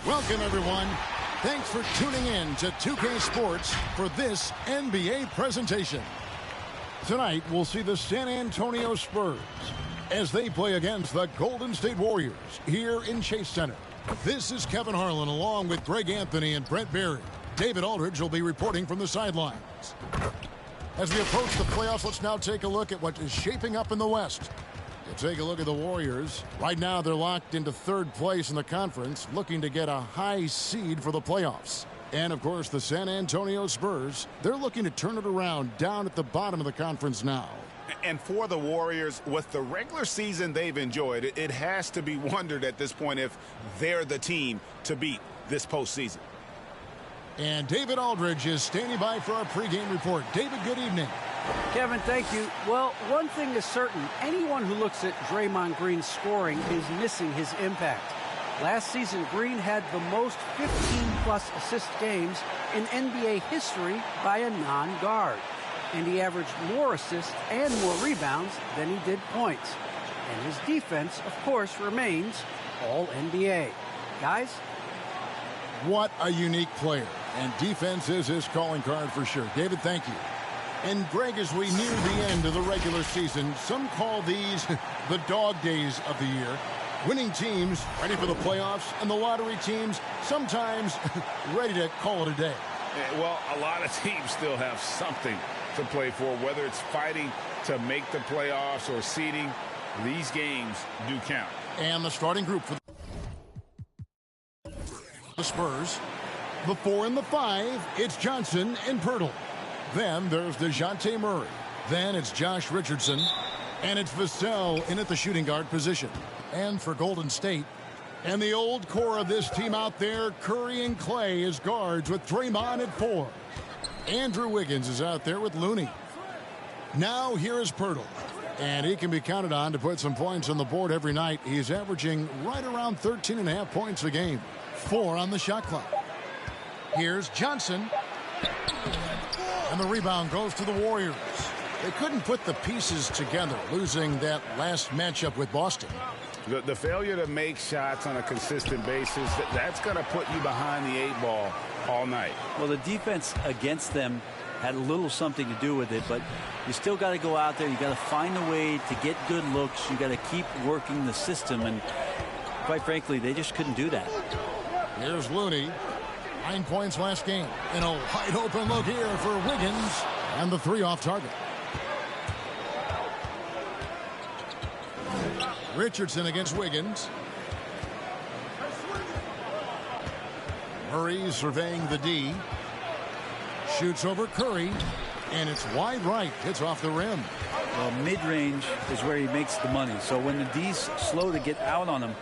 Welcome, everyone. Thanks for tuning in to 2K Sports for this NBA presentation. Tonight, we'll see the San Antonio Spurs as they play against the Golden State Warriors here in Chase Center. This is Kevin Harlan along with Greg Anthony and Brent Barry. David Aldridge will be reporting from the sidelines. As we approach the playoffs, let's now take a look at what is shaping up in the West. You take a look at the Warriors. Right now, they're locked into third place in the conference, looking to get a high seed for the playoffs. And, of course, the San Antonio Spurs, they're looking to turn it around down at the bottom of the conference now. And for the Warriors, with the regular season they've enjoyed, it has to be wondered at this point if they're the team to beat this postseason. And David Aldridge is standing by for our pregame report. David, good evening. Kevin, thank you. Well, one thing is certain. Anyone who looks at Draymond Green's scoring is missing his impact. Last season, Green had the most 15-plus assist games in NBA history by a non-guard. And he averaged more assists and more rebounds than he did points. And his defense, of course, remains all-NBA. Guys? What a unique player. And defense is his calling card for sure. David, thank you. And Greg, as we near the end of the regular season, some call these the dog days of the year. Winning teams ready for the playoffs, and the lottery teams sometimes ready to call it a day. Yeah, well, a lot of teams still have something to play for, whether it's fighting to make the playoffs or seeding. These games do count. And the starting group for the Spurs. The 4 and the 5, it's Johnson and Pirtle. Then there's DeJounte Murray. Then it's Josh Richardson. And it's Vassell in at the shooting guard position. And for Golden State, and the old core of this team out there, Curry and Clay as guards with Draymond at 4. Andrew Wiggins is out there with Looney. Now here is Pirtle. And he can be counted on to put some points on the board every night. He's averaging right around 13.5 points a game. 4 on the shot clock. Here's Johnson. And the rebound goes to the Warriors. They couldn't put the pieces together, losing that last matchup with Boston. The failure to make shots on a consistent basis, that's going to put you behind the 8 ball all night. Well, the defense against them had a little something to do with it, but you still got to go out there. You got to find a way to get good looks. You got to keep working the system, and quite frankly, they just couldn't do that. Here's Looney. 9 points last game. And a wide open look here for Wiggins. And the 3 off target. Richardson against Wiggins. Murray surveying the D. Shoots over Curry. And it's wide right. Hits off the rim. Well, mid-range is where he makes the money. So when the D's slow to get out on him,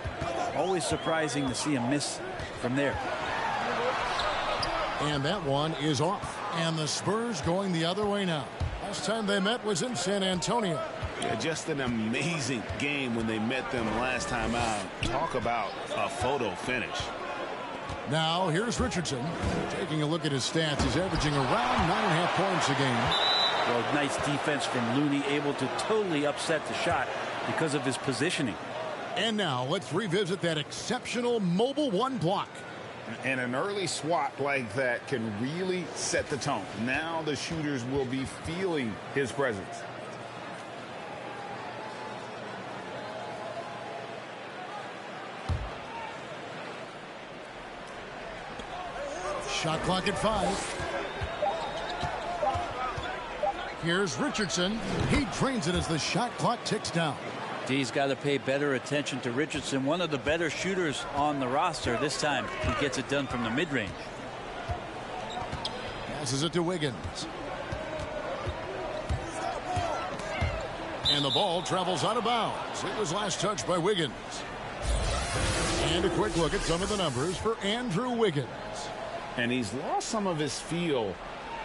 always surprising to see him miss from there. And that one is off. And the Spurs going the other way now. Last time they met was in San Antonio. Yeah, just an amazing game when they met them last time out. Talk about a photo finish. Now here's Richardson. Taking a look at his stats, he's averaging around 9.5 points a game. Well, nice defense from Looney, able to totally upset the shot because of his positioning. And now let's revisit that exceptional mobile 1 block. And an early swat like that can really set the tone. Now the shooters will be feeling his presence. Shot clock at 5. Here's Richardson. He drains it as the shot clock ticks down. D's got to pay better attention to Richardson, one of the better shooters on the roster. This time he gets it done from the mid-range. Passes it to Wiggins. And the ball travels out of bounds. It was last touched by Wiggins. And a quick look at some of the numbers for Andrew Wiggins. And he's lost some of his feel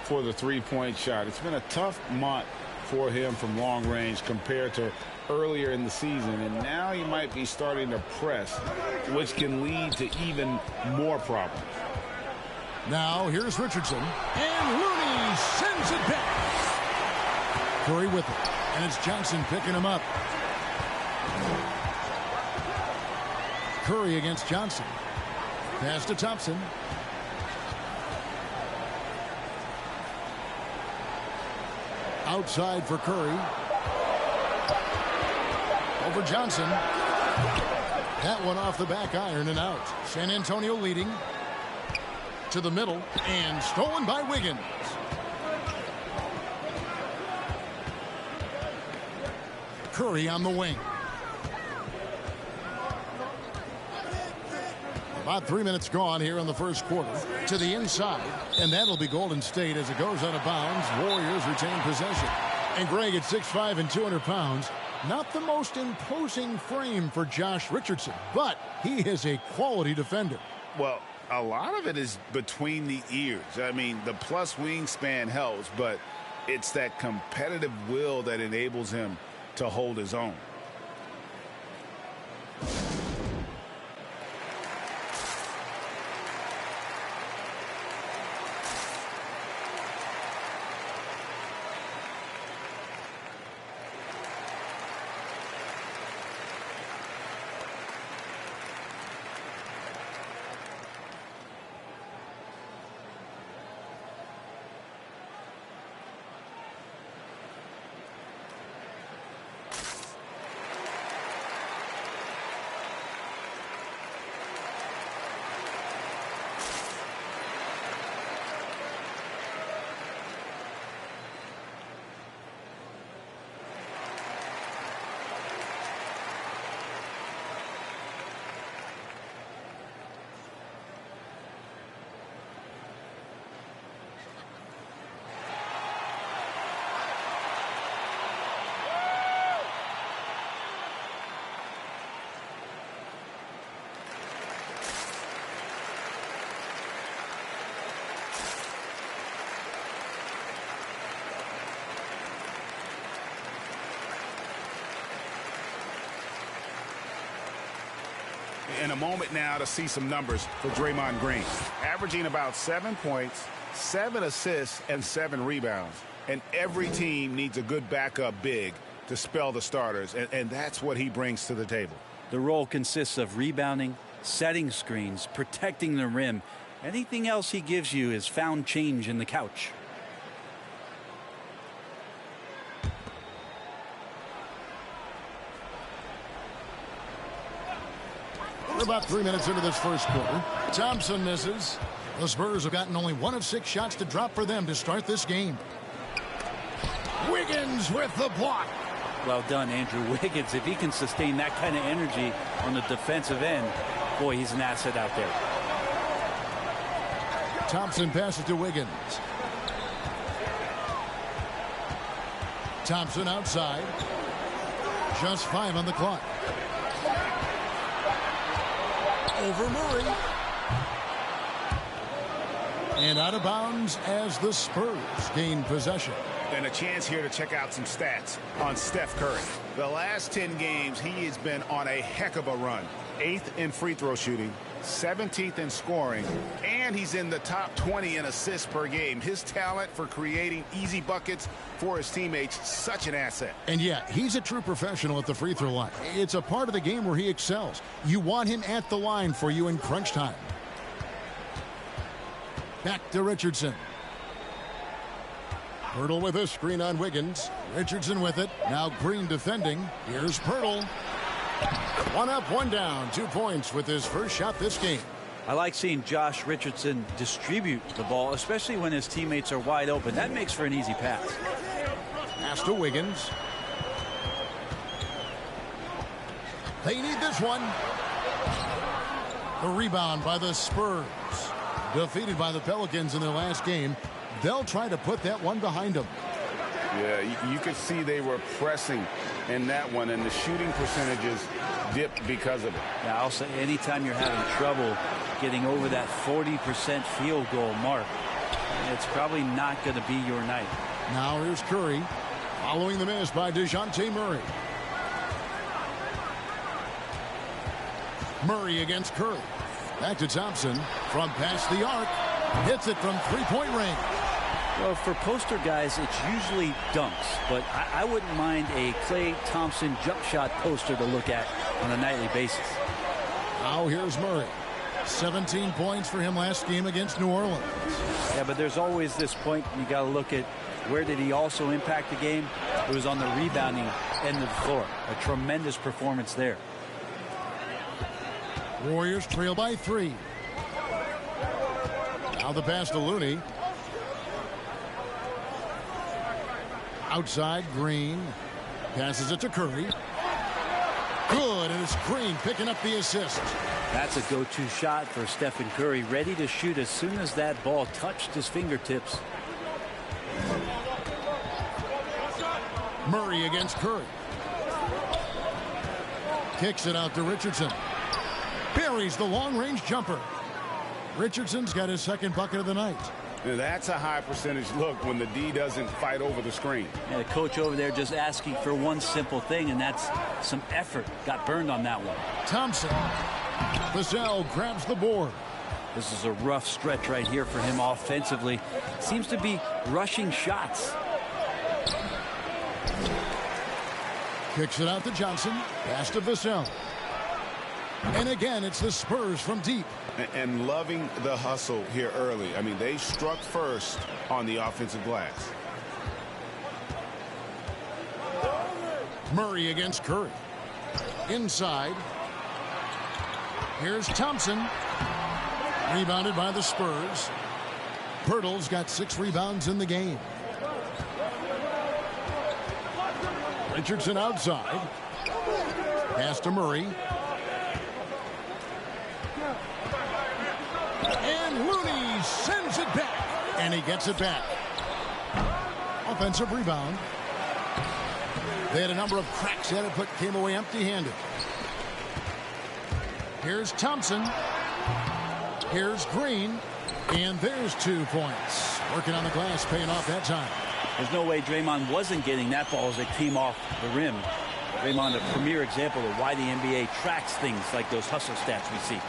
for the three-point shot. It's been a tough month for him from long range compared to earlier in the season, and now he might be starting to press, which can lead to even more problems. Now here's Richardson, and Looney sends it back. Curry with it, and it's Johnson picking him up. Curry against Johnson. Pass to Thompson. Outside for Curry. Over Johnson. That one off the back iron and out. San Antonio leading. To the middle and stolen by Wiggins. Curry on the wing. About 3 minutes gone here in the first quarter. To the inside, and that'll be Golden State as it goes out of bounds. Warriors retain possession. And Greg at 6'5" and 200 pounds. Not the most imposing frame for Josh Richardson, but he is a quality defender. Well, a lot of it is between the ears. I mean, the plus wingspan helps, but it's that competitive will that enables him to hold his own. In a moment now to see some numbers for Draymond Green. Averaging about 7 points, 7 assists, and 7 rebounds. And every team needs a good backup big to spell the starters, and that's what he brings to the table. The role consists of rebounding, setting screens, protecting the rim. Anything else he gives you is found change in the couch. We're about 3 minutes into this first quarter. Thompson misses. The Spurs have gotten only 1 of 6 shots to drop for them to start this game. Wiggins with the block. Well done, Andrew Wiggins. If he can sustain that kind of energy on the defensive end, boy, he's an asset out there. Thompson passes to Wiggins. Thompson outside. Just 5 on the clock. Over Murray. And out of bounds as the Spurs gain possession. And a chance here to check out some stats on Steph Curry. The last 10 games, he has been on a heck of a run. 8th in free throw shooting, 17th in scoring, and he's in the top 20 in assists per game. His talent for creating easy buckets for his teammates, such an asset. And yeah, he's a true professional at the free throw line. It's a part of the game where he excels. You want him at the line for you in crunch time. Back to Richardson. Pirtle with a screen on Wiggins. Richardson with it. Now Green defending. Here's Pirtle. 1 up, 1 down. 2 points with his first shot this game. I like seeing Josh Richardson distribute the ball, especially when his teammates are wide open. That makes for an easy pass. Pass to Wiggins. They need this one. The rebound by the Spurs. Defeated by the Pelicans in their last game. They'll try to put that one behind them. Yeah, you could see they were pressing in that one, and the shooting percentages dipped because of it. Yeah, I'll say anytime you're having trouble getting over that 40% field goal mark, it's probably not going to be your night. Now here's Curry, following the miss by DeJounte Murray. Murray against Curry. Back to Thompson from past the arc. Hits it from three-point range. Well, for poster guys, it's usually dunks, but I wouldn't mind a Klay Thompson jump shot poster to look at on a nightly basis. Now here's Murray. 17 points for him last game against New Orleans. Yeah, but there's always this point you got to look at where did he also impact the game. It was on the rebounding end of the floor. A tremendous performance there. Warriors trail by 3. Now the pass to Looney. Outside, Green. Passes it to Curry. Good, and it's Green picking up the assist. That's a go-to shot for Stephen Curry, ready to shoot as soon as that ball touched his fingertips. Murray against Curry. Kicks it out to Richardson. Buries the long-range jumper. Richardson's got his second bucket of the night. That's a high percentage look when the D doesn't fight over the screen. Yeah, the coach over there just asking for one simple thing, and that's some effort. Got burned on that one. Thompson. Vassell grabs the board. This is a rough stretch right here for him offensively. Seems to be rushing shots. Kicks it out to Johnson. Pass to Vassell. And again, it's the Spurs from deep. And loving the hustle here early. I mean, they struck first on the offensive glass. Murray against Curry. Inside. Here's Thompson. Rebounded by the Spurs. Pirtle's got 6 rebounds in the game. Richardson outside. Pass to Murray. And Looney sends it back. And he gets it back. Offensive rebound. They had a number of cracks at it, but came away empty-handed. Here's Thompson. Here's Green. And there's 2 points. Working on the glass, paying off that time. There's no way Draymond wasn't getting that ball as they came off the rim. Draymond, a premier example of why the NBA tracks things like those hustle stats we see.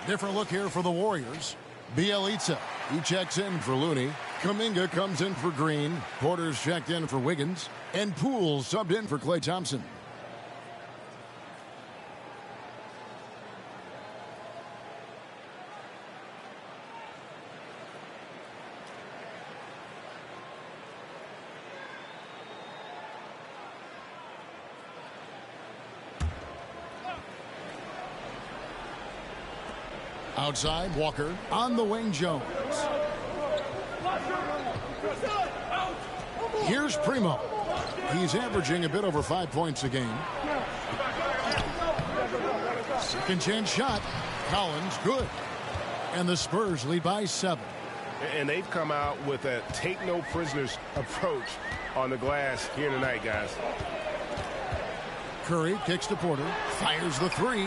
Different look here for the Warriors. Bielitsa, he checks in for Looney. Kuminga comes in for Green. Porter's checked in for Wiggins. And Poole subbed in for Klay Thompson. Outside, Walker. On the wing, Jones. Here's Primo. He's averaging a bit over 5 points a game. Second chance shot. Collins, good. And the Spurs lead by 7. And they've come out with a take no prisoners approach on the glass here tonight, guys. Curry kicks to Porter. Fires the 3.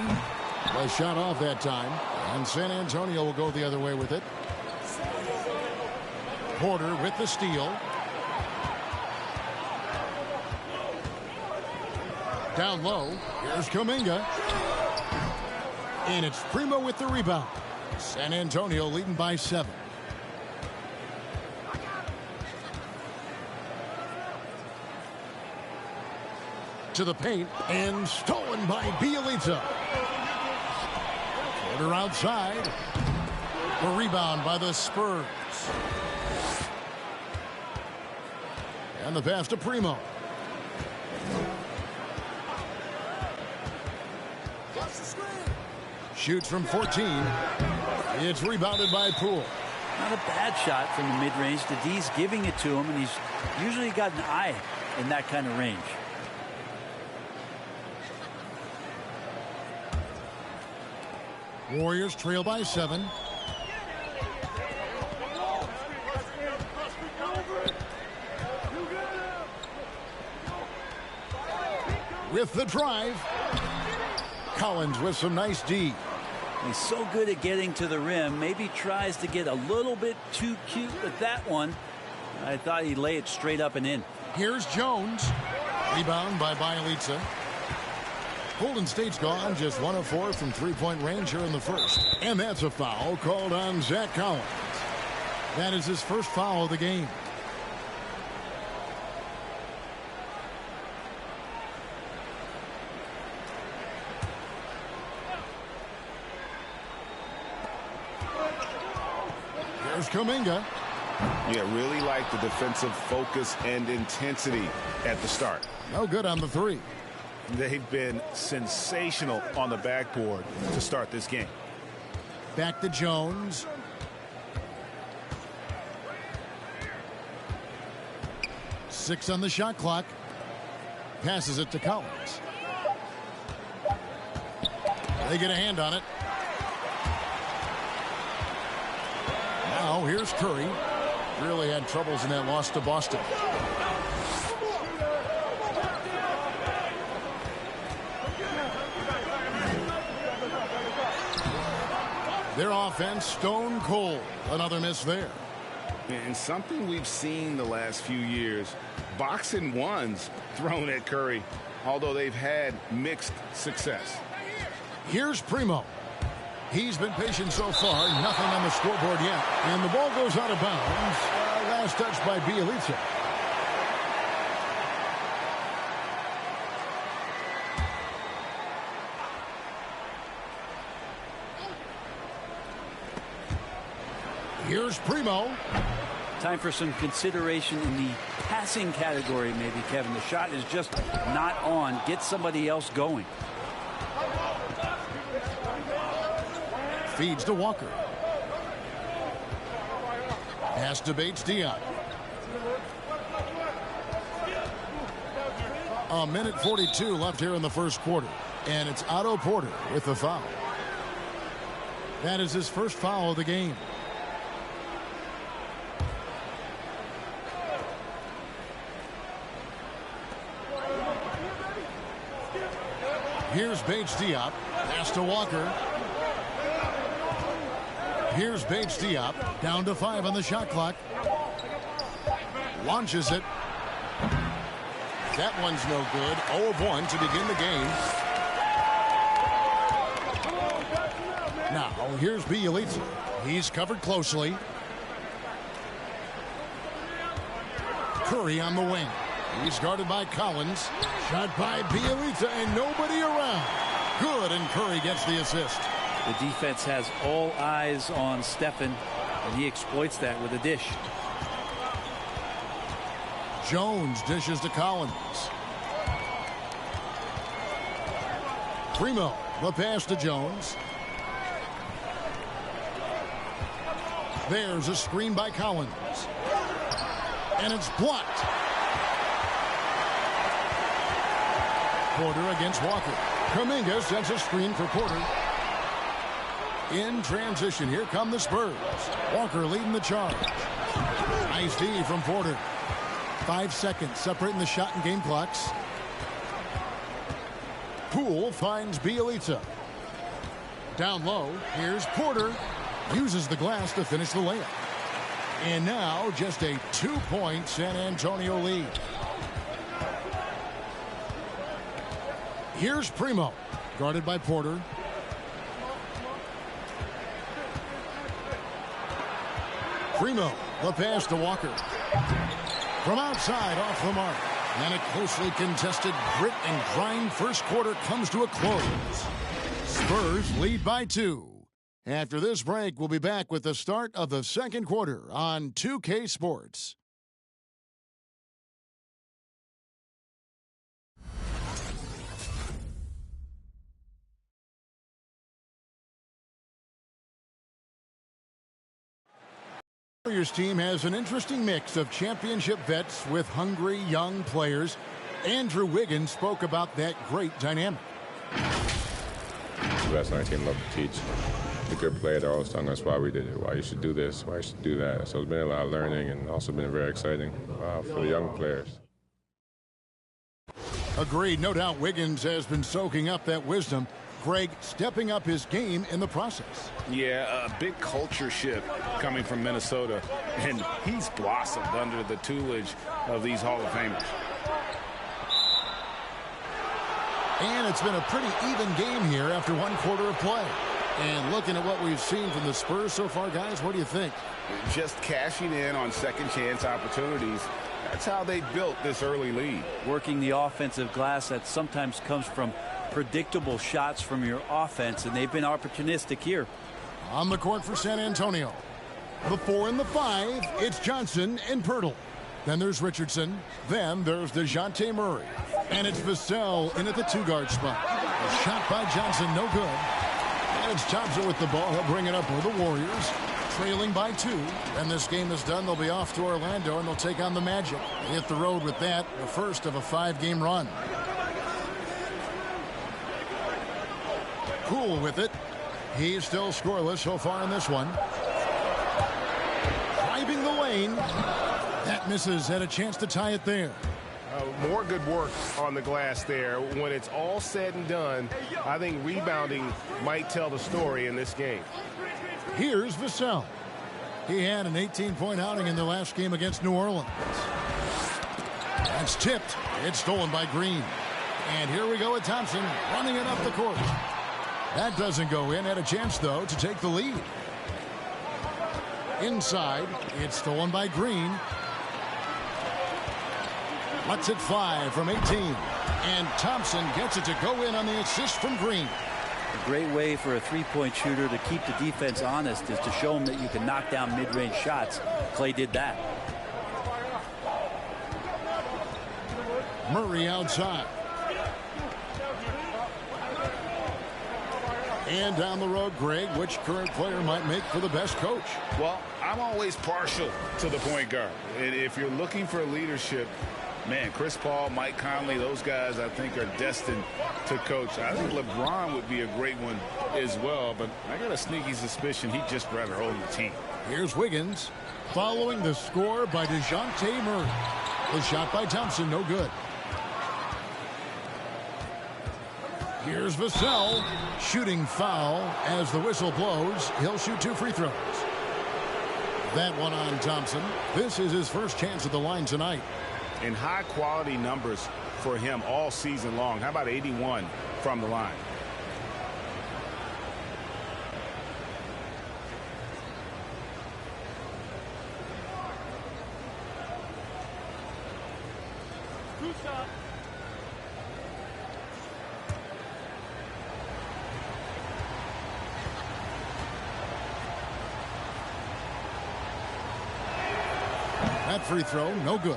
Was shot off that time. And San Antonio will go the other way with it. Porter with the steal. Down low. Here's Kuminga. And it's Primo with the rebound. San Antonio leading by 7. To the paint and stolen by Bielitsa. Porter outside. The rebound by the Spurs. And the pass to Primo. Shoots from 14. It's rebounded by Poole. Not a bad shot from the mid-range. The D's giving it to him, and he's usually got an eye in that kind of range. Warriors trail by 7. With the drive. Collins with some nice D. He's so good at getting to the rim. Maybe tries to get a little bit too cute with that one. I thought he'd lay it straight up and in. Here's Jones. Rebound by Bielitsa. Golden State's gone just 1 of 4 from three-point range here in the first. And that's a foul called on Zach Collins. That is his first foul of the game. Here's Kuminga. Yeah, really like the defensive focus and intensity at the start. No good on the 3. They've been sensational on the backboard to start this game. Back to Jones. Six on the shot clock. Passes it to Collins. They get a hand on it. Now here's Curry. Really had troubles in that loss to Boston. Their offense stone cold. Another miss there. And something we've seen the last few years, box and ones thrown at Curry, although they've had mixed success. Here's Primo. He's been patient so far. Nothing on the scoreboard yet. And the ball goes out of bounds. Last touch by Bielitsa. Here's Primo. Time for some consideration in the passing category, maybe, Kevin. The shot is just not on. Get somebody else going. Feeds to Walker. Pass to Bates-Diop. A minute 42 left here in the first quarter. And it's Otto Porter with the foul. That is his first foul of the game. Here's Bates-Diop. Pass to Walker. Here's Bates-Diop. Down to 5 on the shot clock. Launches it. That one's no good. 0 of 1 to begin the game. Now, here's Bielitsa. He's covered closely. Curry on the wing. He's guarded by Collins. Shot by Bielitsa and nobody around. Good, and Curry gets the assist. The defense has all eyes on Stephen, and he exploits that with a dish. Jones dishes to Collins. Primo, the pass to Jones. There's a screen by Collins. And it's blocked. Porter against Walker. Kuminga sends a screen for Porter. In transition, here come the Spurs. Walker leading the charge. Nice D from Porter. 5 seconds separating the shot and game clocks. Poole finds Bielitsa. Down low, here's Porter. Uses the glass to finish the layup. And now just a 2-point San Antonio lead. Here's Primo, guarded by Porter. Primo, the pass to Walker. From outside, off the mark. And a closely contested grit and grind first quarter comes to a close. Spurs lead by 2. After this break, we'll be back with the start of the second quarter on 2K Sports. The Warriors team has an interesting mix of championship vets with hungry young players. Andrew Wiggins spoke about that great dynamic. The best on our team love to teach. The good player, they're always telling us why we did it, why you should do this, why you should do that. So it's been a lot of learning and also been very exciting for the young players. Agreed. No doubt Wiggins has been soaking up that wisdom. Greg stepping up his game in the process. Yeah, a big culture shift coming from Minnesota, and he's blossomed under the tutelage of these Hall of Famers. And it's been a pretty even game here after one quarter of play. And looking at what we've seen from the Spurs so far, guys, what do you think? Just cashing in on second chance opportunities. That's how they built this early lead. Working the offensive glass that sometimes comes from predictable shots from your offense, and they've been opportunistic here. On the court for San Antonio. The 4 and the 5, it's Johnson and Pirtle. Then there's Richardson. Then there's DeJounte Murray. And it's Vassell in at the 2-guard spot. A shot by Johnson, no good. And it's Thompson with the ball. He'll bring it up for the Warriors. Trailing by 2. And this game is done. They'll be off to Orlando, and they'll take on the Magic. They hit the road with that, the first of a 5-game run. Cool with it. He's still scoreless so far in this one. Driving the lane. That misses. Had a chance to tie it there. More good work on the glass there. When it's all said and done, I think rebounding might tell the story in this game. Here's Vassell. He had an 18-point outing in their last game against New Orleans. That's tipped. It's stolen by Green. And here we go with Thompson running it up the court. That doesn't go in. Had a chance, though, to take the lead. Inside, it's stolen by Green. Lets it fly from 18. And Thompson gets it to go in on the assist from Green. A great way for a three-point shooter to keep the defense honest is to show them that you can knock down mid-range shots. Clay did that. Murray outside. And down the road, Greg, which current player might make for the best coach? Well, I'm always partial to the point guard. And if you're looking for leadership, man, Chris Paul, Mike Conley, those guys I think are destined to coach. I think LeBron would be a great one as well, but I got a sneaky suspicion he'd just rather own the team. Here's Wiggins following the score by DeJounte Murray. The shot by Thompson, no good. Here's Vassell shooting foul as the whistle blows. He'll shoot 2 free throws. That one on Thompson. This is his first chance at the line tonight. And high quality numbers for him all season long. How about 81 from the line? That free throw, no good.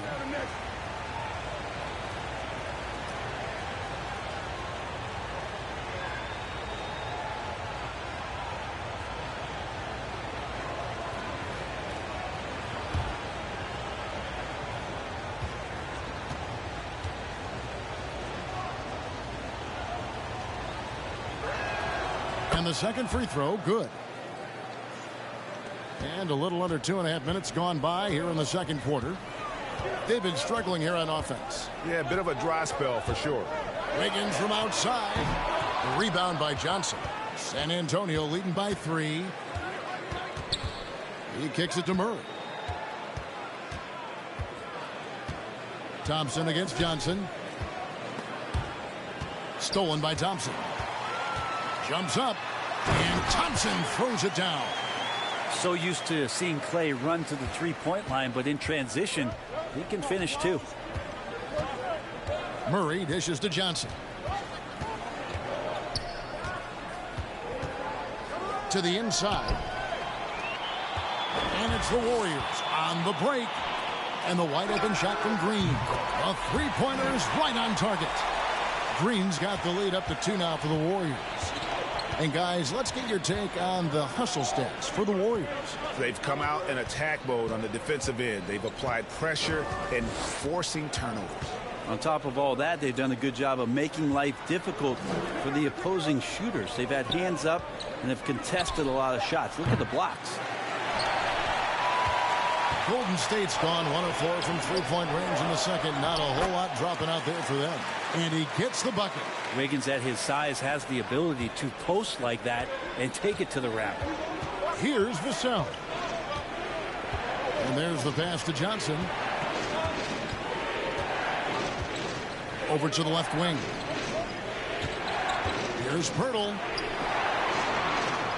And the second free throw, good. And a little under 2.5 minutes gone by here in the second quarter. They've been struggling here on offense. Yeah, a bit of a dry spell for sure. Wiggins from outside. The rebound by Johnson. San Antonio leading by 3. He kicks it to Murray. Thompson against Johnson. Stolen by Thompson. Jumps up. And Thompson throws it down. So used to seeing Clay run to the three-point line, but in transition, he can finish too. Murray dishes to Johnson. To the inside. And it's the Warriors on the break. And the wide open shot from Green. A three-pointer is right on target. Green's got the lead up to 2 now for the Warriors. And guys, let's get your take on the hustle stats for the Warriors. They've come out in attack mode on the defensive end. They've applied pressure and forcing turnovers. On top of all that, they've done a good job of making life difficult for the opposing shooters. They've had hands up and have contested a lot of shots. Look at the blocks. Golden State's gone 1 of 4 from three-point range in the second. Not a whole lot dropping out there for them. And he gets the bucket. Wiggins at his size has the ability to post like that and take it to the rack. Here's Vassell. And there's the pass to Johnson. Over to the left wing. Here's Pirtle.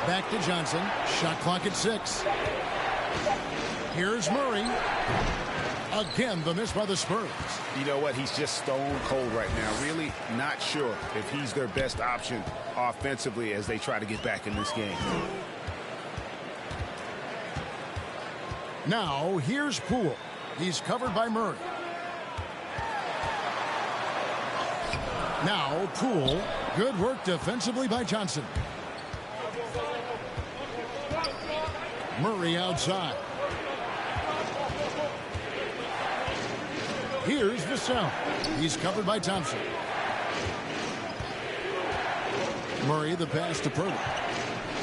Back to Johnson. Shot clock at 6. Here's Murray. Again, the miss by the Spurs. You know what? He's just stone cold right now. Really not sure if he's their best option offensively as they try to get back in this game. Now, here's Poole. He's covered by Murray. Now, Poole. Good work defensively by Johnson. Murray outside. Here's Vassell. He's covered by Thompson. Murray, the pass to Pirtle.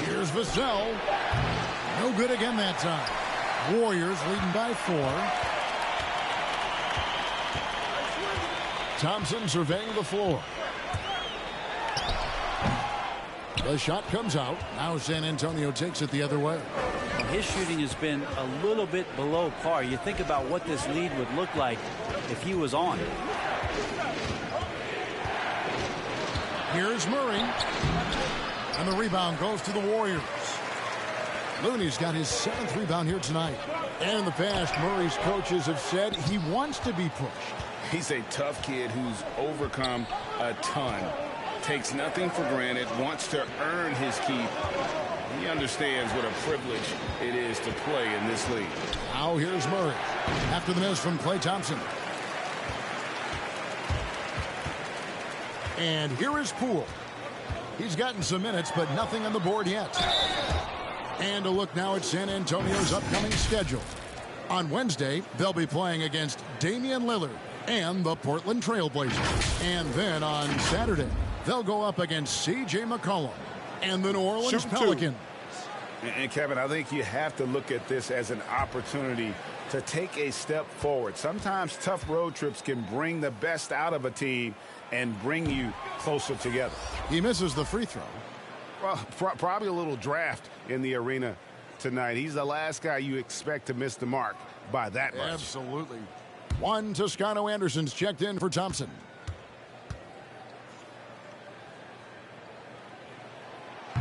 Here's Vassell. No good again that time. Warriors leading by 4. Thompson surveying the floor. The shot comes out. Now San Antonio takes it the other way. His shooting has been a little bit below par. You think about what this lead would look like if he was on. Here's Murray. And the rebound goes to the Warriors. Looney's got his 7th rebound here tonight. And in the past, Murray's coaches have said he wants to be pushed. He's a tough kid who's overcome a ton. Takes nothing for granted, wants to earn his keep. He understands what a privilege it is to play in this league. Now here's Murray. After the miss from Klay Thompson. And here is Poole. He's gotten some minutes, but nothing on the board yet. And a look now at San Antonio's upcoming schedule. On Wednesday, they'll be playing against Damian Lillard and the Portland Trailblazers. And then on Saturday, they'll go up against C.J. McCollum and the New Orleans Pelicans. And Kevin, I think you have to look at this as an opportunity to take a step forward. Sometimes tough road trips can bring the best out of a team and bring you closer together. He misses the free throw. Well, probably a little draft in the arena tonight. He's the last guy you expect to miss the mark by that much. Absolutely. One Toscano Anderson's checked in for Thompson.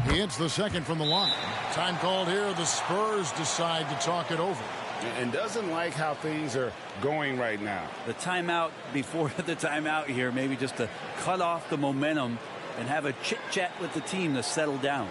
He hits the second from the line. Time called here. The Spurs decide to talk it over. And doesn't like how things are going right now. The timeout before the timeout here, maybe just to cut off the momentum and have a chit-chat with the team to settle down.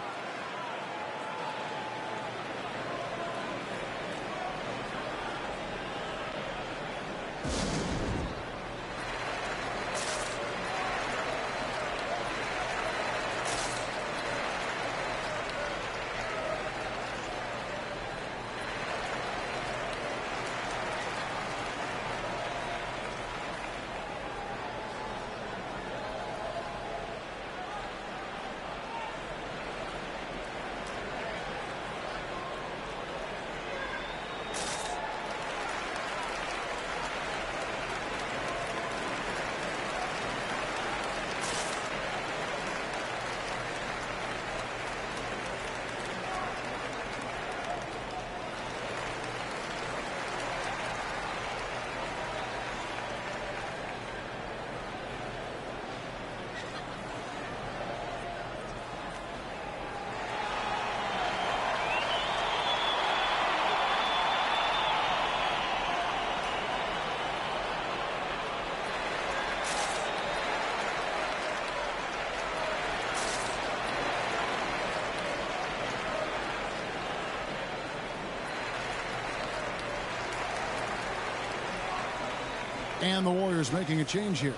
And the Warriors making a change here.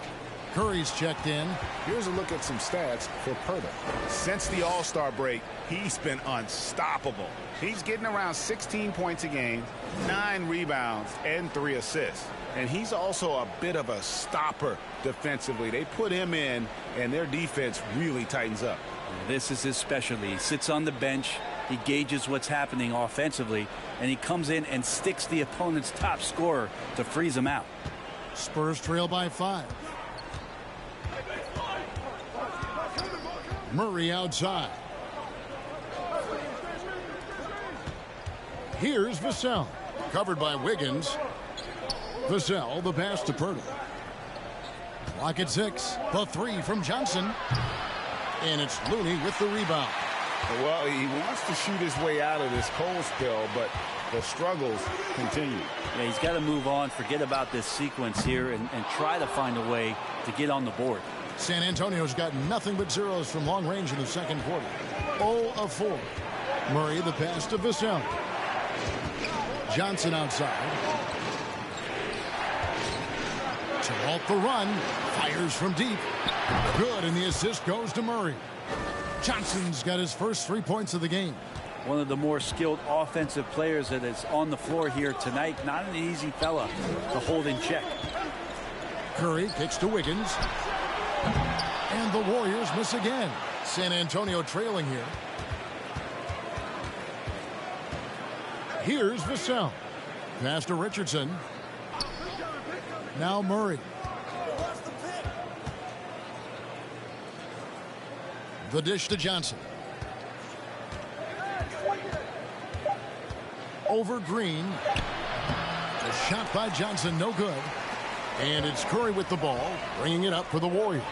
Curry's checked in. Here's a look at some stats for Purtle. Since the All-Star break, he's been unstoppable. He's getting around 16 points a game, 9 rebounds, and 3 assists. And he's also a bit of a stopper defensively. They put him in, and their defense really tightens up. This is his specialty. He sits on the bench. He gauges what's happening offensively, and he comes in and sticks the opponent's top scorer to freeze him out. Spurs trail by 5. Murray outside. Here's Vassell. Covered by Wiggins. Vassell, the pass to Purtle. Clock at 6. The 3 from Johnson. And it's Looney with the rebound. Well, he wants to shoot his way out of this cold spell, but the struggles continue. Yeah, he's got to move on, forget about this sequence here, and try to find a way to get on the board. San Antonio's got nothing but zeros from long range in the second quarter. 0 of 4. Murray the pass to Vassell. Johnson outside. To halt the run. Fires from deep. Good, and the assist goes to Murray. Johnson's got his first 3 points of the game. One of the more skilled offensive players that is on the floor here tonight. Not an easy fella to hold in check. Curry kicks to Wiggins. And the Warriors miss again. San Antonio trailing here. Here's Vassell. Pass to Richardson. Now Murray. The dish to Johnson. Over Green. A shot by Johnson, no good. And it's Curry with the ball, bringing it up for the Warriors.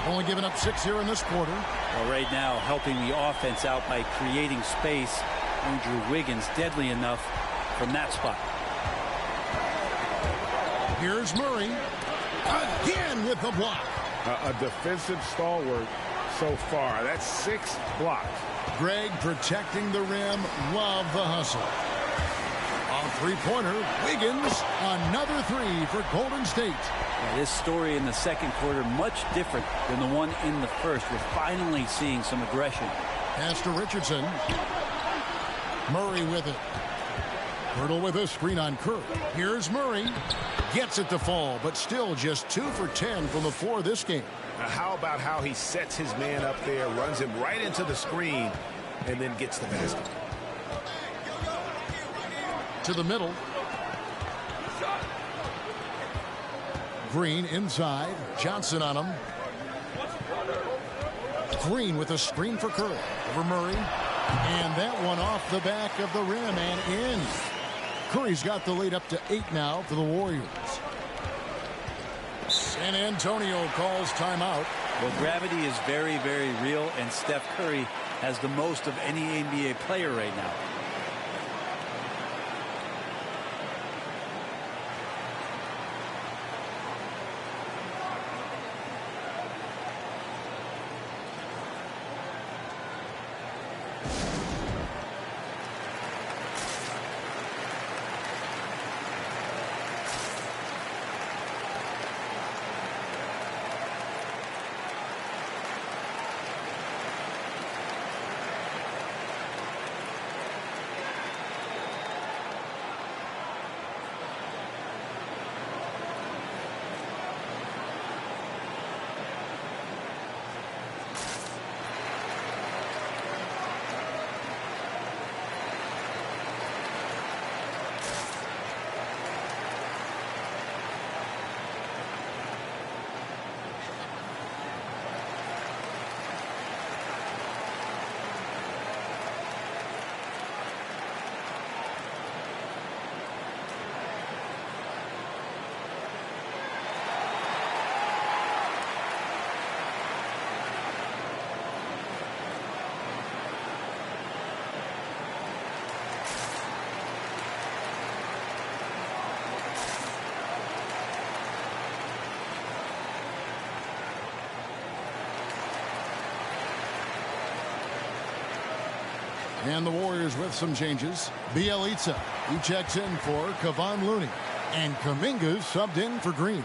Only giving up 6 here in this quarter. Well, right now, helping the offense out by creating space. Andrew Wiggins, deadly enough from that spot. Here's Murray. Again with the block. A defensive stalwart so far. That's 6 blocks. Greg protecting the rim. Love the hustle. On three-pointer, Wiggins. Another 3 for Golden State. Yeah, this story in the second quarter much different than the one in the first. We're finally seeing some aggression. Pass to Richardson. Murray with it. Purtle with a screen on Curry. Here's Murray. Gets it to fall, but still just 2 for 10 from the floor this game. Now, how about how he sets his man up there, runs him right into the screen, and then gets the basket. To the middle. Green inside. Johnson on him. Green with a screen for Curry. Over Murray. And that one off the back of the rim and in. Curry's got the lead up to 8 now for the Warriors. San Antonio calls timeout. Well, gravity is very, very real, and Steph Curry has the most of any NBA player right now. And the Warriors with some changes. Bielitsa. He checks in for Kevon Looney. And Kuminga's subbed in for Green.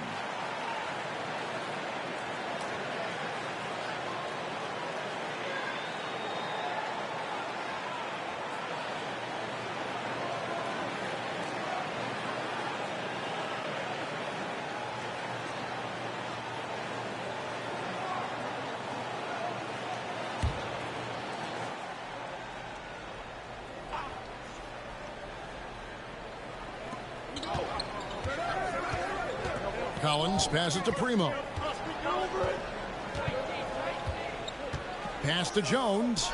Collins passes to Primo. Pass to Jones.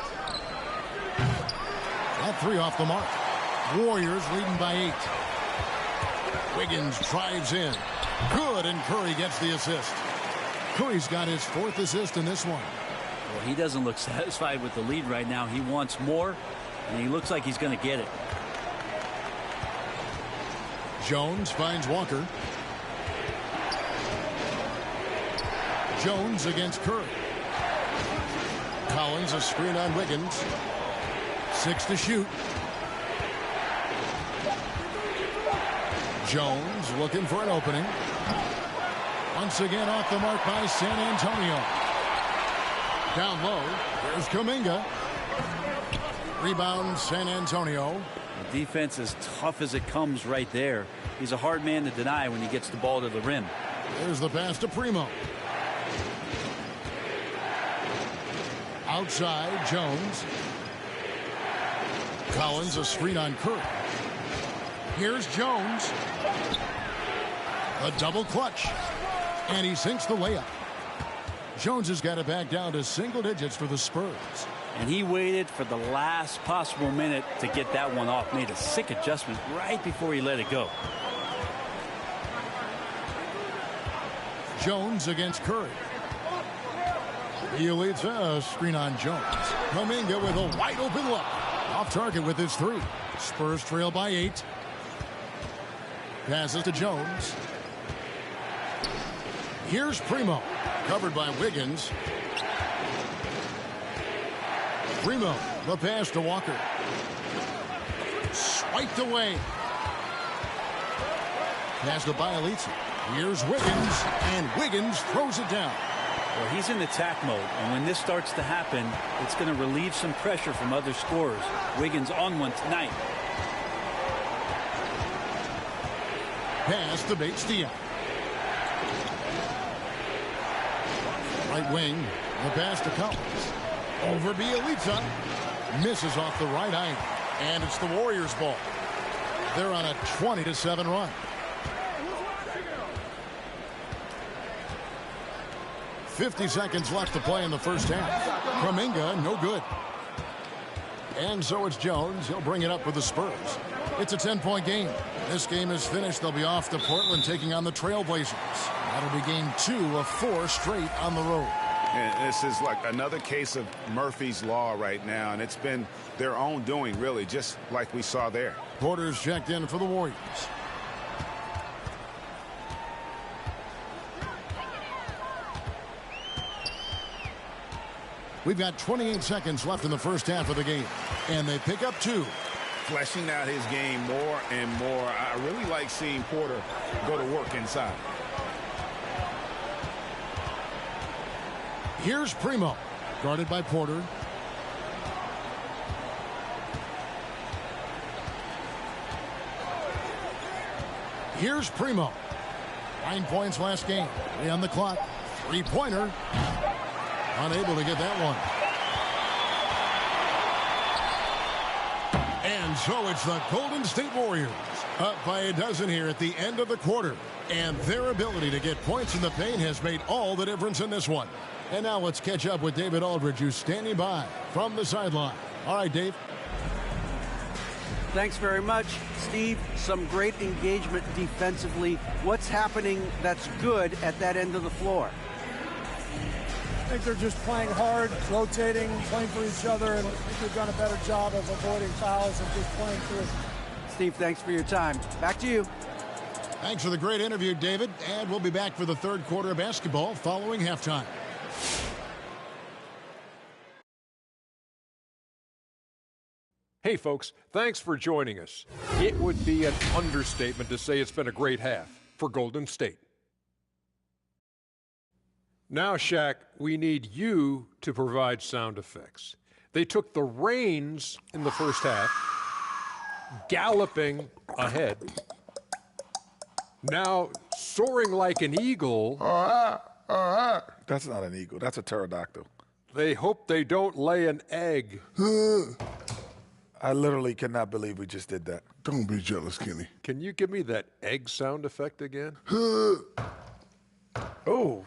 That three off the mark. Warriors leading by 8. Wiggins drives in. Good, and Curry gets the assist. Curry's got his 4th assist in this one. Well, he doesn't look satisfied with the lead right now. He wants more, and he looks like he's going to get it. Jones finds Walker. Jones against Curry. Collins a screen on Wiggins. 6 to shoot. Jones looking for an opening. Once again off the mark by San Antonio. Down low, there's Kuminga. Rebound San Antonio. The defense as tough as it comes right there. He's a hard man to deny when he gets the ball to the rim. There's the pass to Primo. Outside, Jones. Collins a screen on Curry. Here's Jones. A double clutch. And he sinks the layup. Jones has got it back down to single digits for the Spurs. And he waited for the last possible minute to get that one off. Made a sick adjustment right before he let it go. Jones against Curry. Bielitsa screen on Jones. Kuminga with a wide open look. Off target with his 3. Spurs trail by 8. Passes to Jones. Here's Primo. Covered by Wiggins. Primo, the pass to Walker. Swiped away. Pass to Bielitsa. Here's Wiggins, and Wiggins throws it down. Well, he's in attack mode, and when this starts to happen, it's going to relieve some pressure from other scorers. Wiggins on one tonight. Pass to Bates-Diop. Right wing, the pass to Collins. Over Bielitsa. Misses off the right angle. And it's the Warriors' ball. They're on a 20-7 run. 50 seconds left to play in the first half. Kuminga, no good. And so it's Jones. He'll bring it up for the Spurs. It's a 10-point game. This game is finished. They'll be off to Portland taking on the Trailblazers. That'll be game 2 of 4 straight on the road. And this is like another case of Murphy's Law right now, and it's been their own doing, really, just like we saw there. Porter's checked in for the Warriors. We've got 28 seconds left in the first half of the game, and they pick up 2. Fleshing out his game more and more. I really like seeing Porter go to work inside. Here's Primo, guarded by Porter. Here's Primo. 9 points last game. 3 on the clock. 3-pointer. Unable to get that one. And so it's the Golden State Warriors up by a dozen here at the end of the quarter. And their ability to get points in the paint has made all the difference in this one. And now let's catch up with David Aldridge, who's standing by from the sideline. All right, Dave. Thanks very much, Steve. Some great engagement defensively. What's happening that's good at that end of the floor? I think they're just playing hard, rotating, playing for each other, and I think they've done a better job of avoiding fouls and just playing through. Steve, thanks for your time. Back to you. Thanks for the great interview, David. And we'll be back for the third quarter of basketball following halftime. Hey folks, thanks for joining us. It would be an understatement to say it's been a great half for Golden State. Now, Shaq, we need you to provide sound effects. They took the reins in the first half, galloping ahead. Now, soaring like an eagle. That's not an eagle. That's a pterodactyl. They hope they don't lay an egg. I literally cannot believe we just did that. Don't be jealous, Kenny. Can you give me that egg sound effect again? Oh.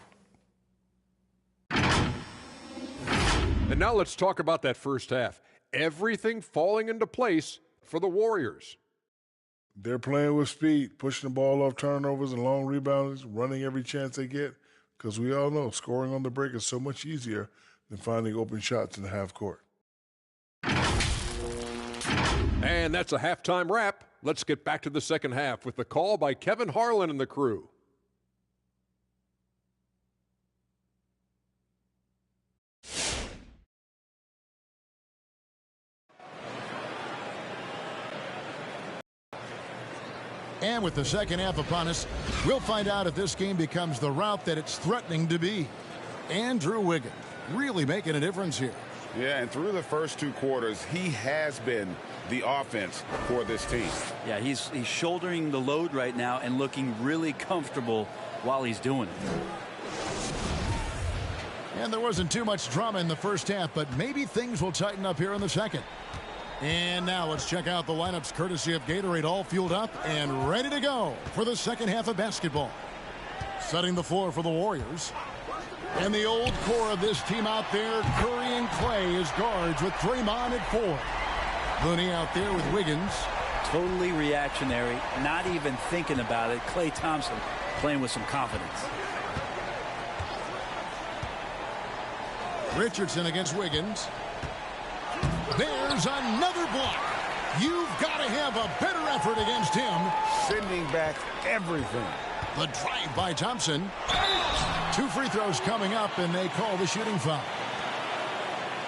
And now let's talk about that first half. Everything falling into place for the Warriors. They're playing with speed, pushing the ball off turnovers and long rebounds, running every chance they get, because we all know scoring on the break is so much easier than finding open shots in the half court. And that's a halftime wrap. Let's get back to the second half with the call by Kevin Harlan and the crew. And with the second half upon us, we'll find out if this game becomes the route that it's threatening to be. Andrew Wiggins really making a difference here. Yeah, and through the first two quarters, he has been the offense for this team. Yeah, he's shouldering the load right now and looking really comfortable while he's doing it. And there wasn't too much drama in the first half, but maybe things will tighten up here in the second. And now let's check out the lineups courtesy of Gatorade, all fueled up and ready to go for the second half of basketball. Setting the floor for the Warriors. And the old core of this team out there, Curry and Clay as guards with Draymond at 4. Looney out there with Wiggins. Totally reactionary, not even thinking about it. Klay Thompson playing with some confidence. Richardson against Wiggins. There's another block. You've got to have a better effort against him. Sending back everything. The drive by Thompson. 2 free throws coming up, and they call the shooting foul.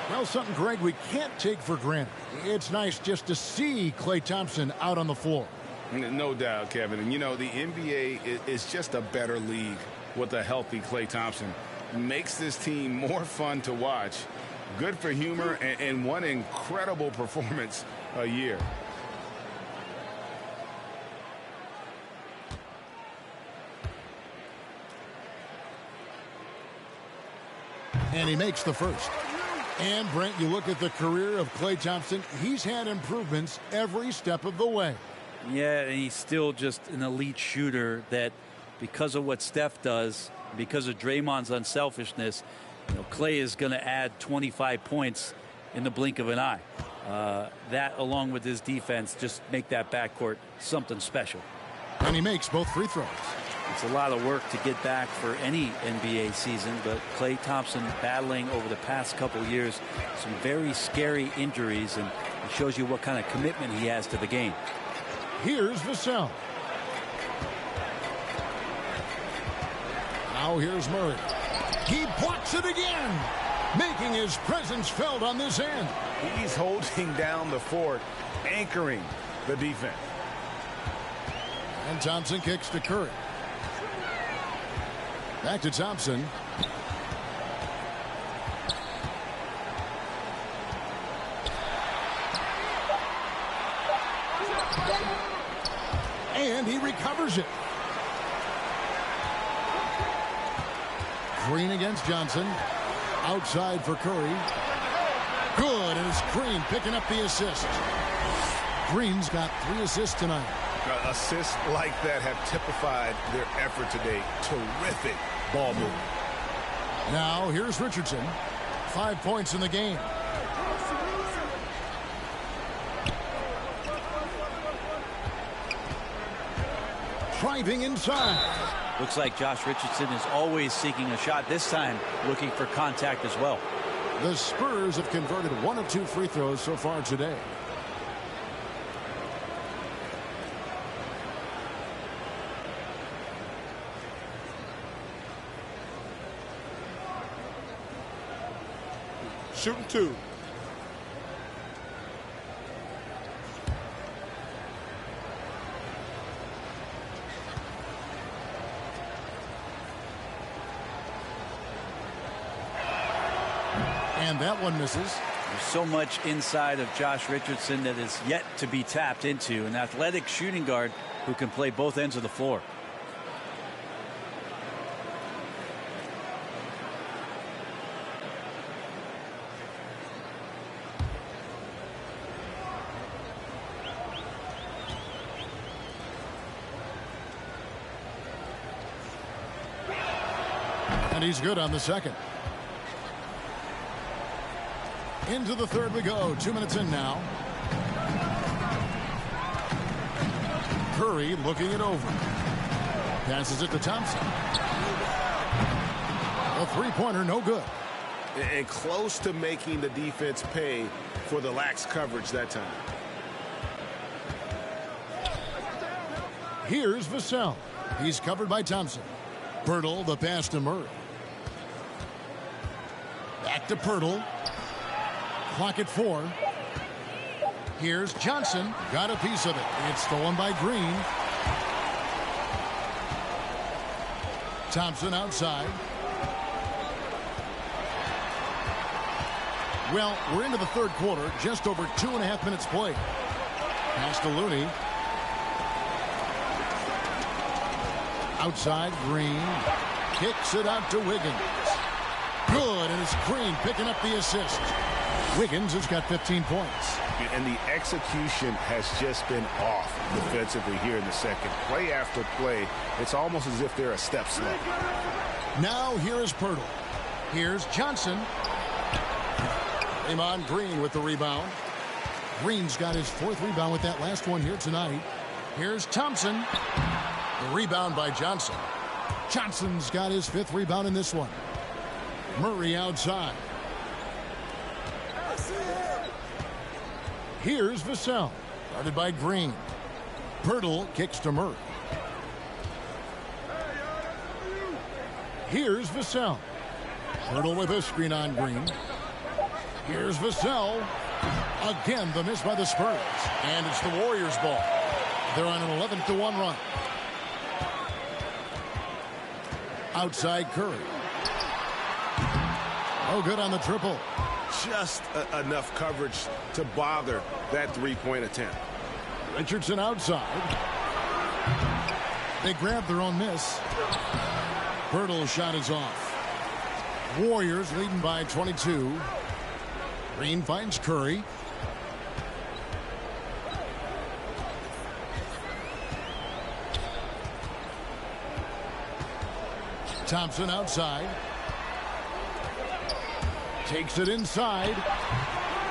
Well, something, Greg, we can't take for granted. It's nice just to see Klay Thompson out on the floor. No doubt, Kevin. And, you know, the NBA is just a better league with a healthy Klay Thompson. Makes this team more fun to watch. Good for humor and one incredible performance a year. And he makes the first. And, Brent, you look at the career of Klay Thompson, he's had improvements every step of the way. Yeah, and he's still just an elite shooter that, because of what Steph does, because of Draymond's unselfishness, you know, Klay is going to add 25 points in the blink of an eye. That, along with his defense, just make that backcourt something special. And he makes both free throws. It's a lot of work to get back for any NBA season, but Klay Thompson battling over the past couple years some very scary injuries, and it shows you what kind of commitment he has to the game. Here's Vassell. Now here's Murray. He blocks it again, making his presence felt on this end. He's holding down the fort, anchoring the defense. And Thompson kicks to Curry. Back to Thompson. And he recovers it. Green against Johnson. Outside for Curry. Good, and it's Green picking up the assist. Green's got 3 assists tonight. Assists like that have typified their effort today. Terrific ball movement. Now here's Richardson. 5 points in the game. Driving inside. Looks like Josh Richardson is always seeking a shot, this time looking for contact as well. The Spurs have converted 1 of 2 free throws so far today. Shooting 2. And that one misses. There's so much inside of Josh Richardson that is yet to be tapped into. An athletic shooting guard who can play both ends of the floor. And he's good on the second. Into the third we go. 2 minutes in now. Curry looking it over. Passes it to Thompson. A three-pointer, no good. And close to making the defense pay for the lax coverage that time. Here's Vassell. He's covered by Thompson. Pirtle, the pass to Murray. Back to Pirtle. Clock at 4. Here's Johnson. Got a piece of it. It's stolen by Green. Thompson outside. Well, we're into the third quarter. Just over 2.5 minutes played. Pass to Looney. Outside, Green. Kicks it out to Wiggins. Good, and it's Green picking up the assist. Wiggins has got 15 points. And the execution has just been off defensively here in the second. Play after play, it's almost as if they're a step slow. Now here is Pirtle. Here's Johnson. Draymond Green with the rebound. Green's got his 4th rebound with that last one here tonight. Here's Thompson. The rebound by Johnson. Johnson's got his 5th rebound in this one. Murray outside. Here's Vassell. Guarded by Green. Pirtle kicks to Murray. Here's Vassell. Pirtle with a screen on Green. Here's Vassell. Again, the miss by the Spurs. And it's the Warriors' ball. They're on an 11-1 run. Outside Curry. Oh, good on the triple. Just enough coverage to bother that three-point attempt. Richardson outside. They grab their own miss. Pirtle's shot is off. Warriors leading by 22. Green finds Curry. Thompson outside. Takes it inside.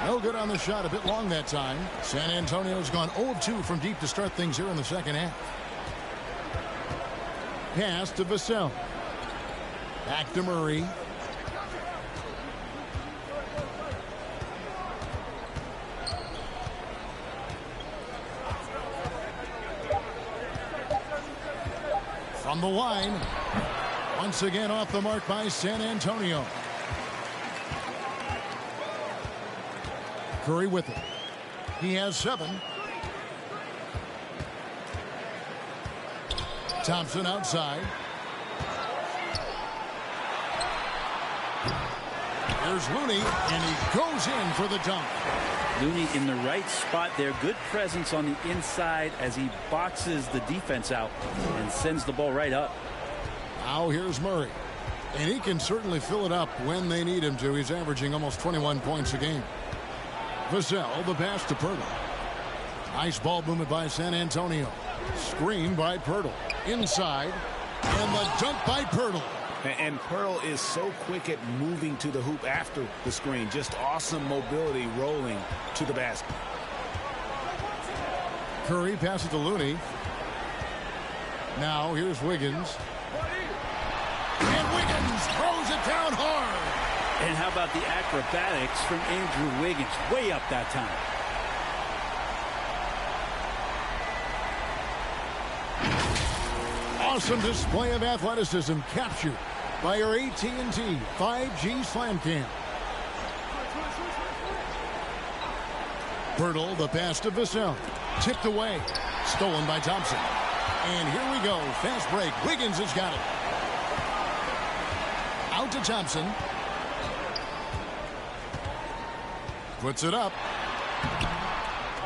No good on the shot. A bit long that time. San Antonio's gone 0 of 2 from deep to start things here in the second half. Pass to Vassell. Back to Murray. From the line. Once again off the mark by San Antonio. Curry with it. He has 7. Thompson outside. There's Looney, and he goes in for the dunk. Looney in the right spot there. Good presence on the inside as he boxes the defense out and sends the ball right up. Now here's Murray. And he can certainly fill it up when they need him to. He's averaging almost 21 points a game. Vassell, the pass to Pirtle. Nice ball movement by San Antonio. Screen by Pirtle. Inside. And the dunk by Pirtle. And Pirtle is so quick at moving to the hoop after the screen. Just awesome mobility rolling to the basket. Curry passes to Looney. Now here's Wiggins. And Wiggins throws it down hard. And how about the acrobatics from Andrew Wiggins? Way up that time. Awesome display of athleticism captured by our AT&T 5G Slam Cam. Pirtle, the pass to Vassell. Tipped away. Stolen by Thompson. And here we go. Fast break. Wiggins has got it. Out to Thompson. Puts it up.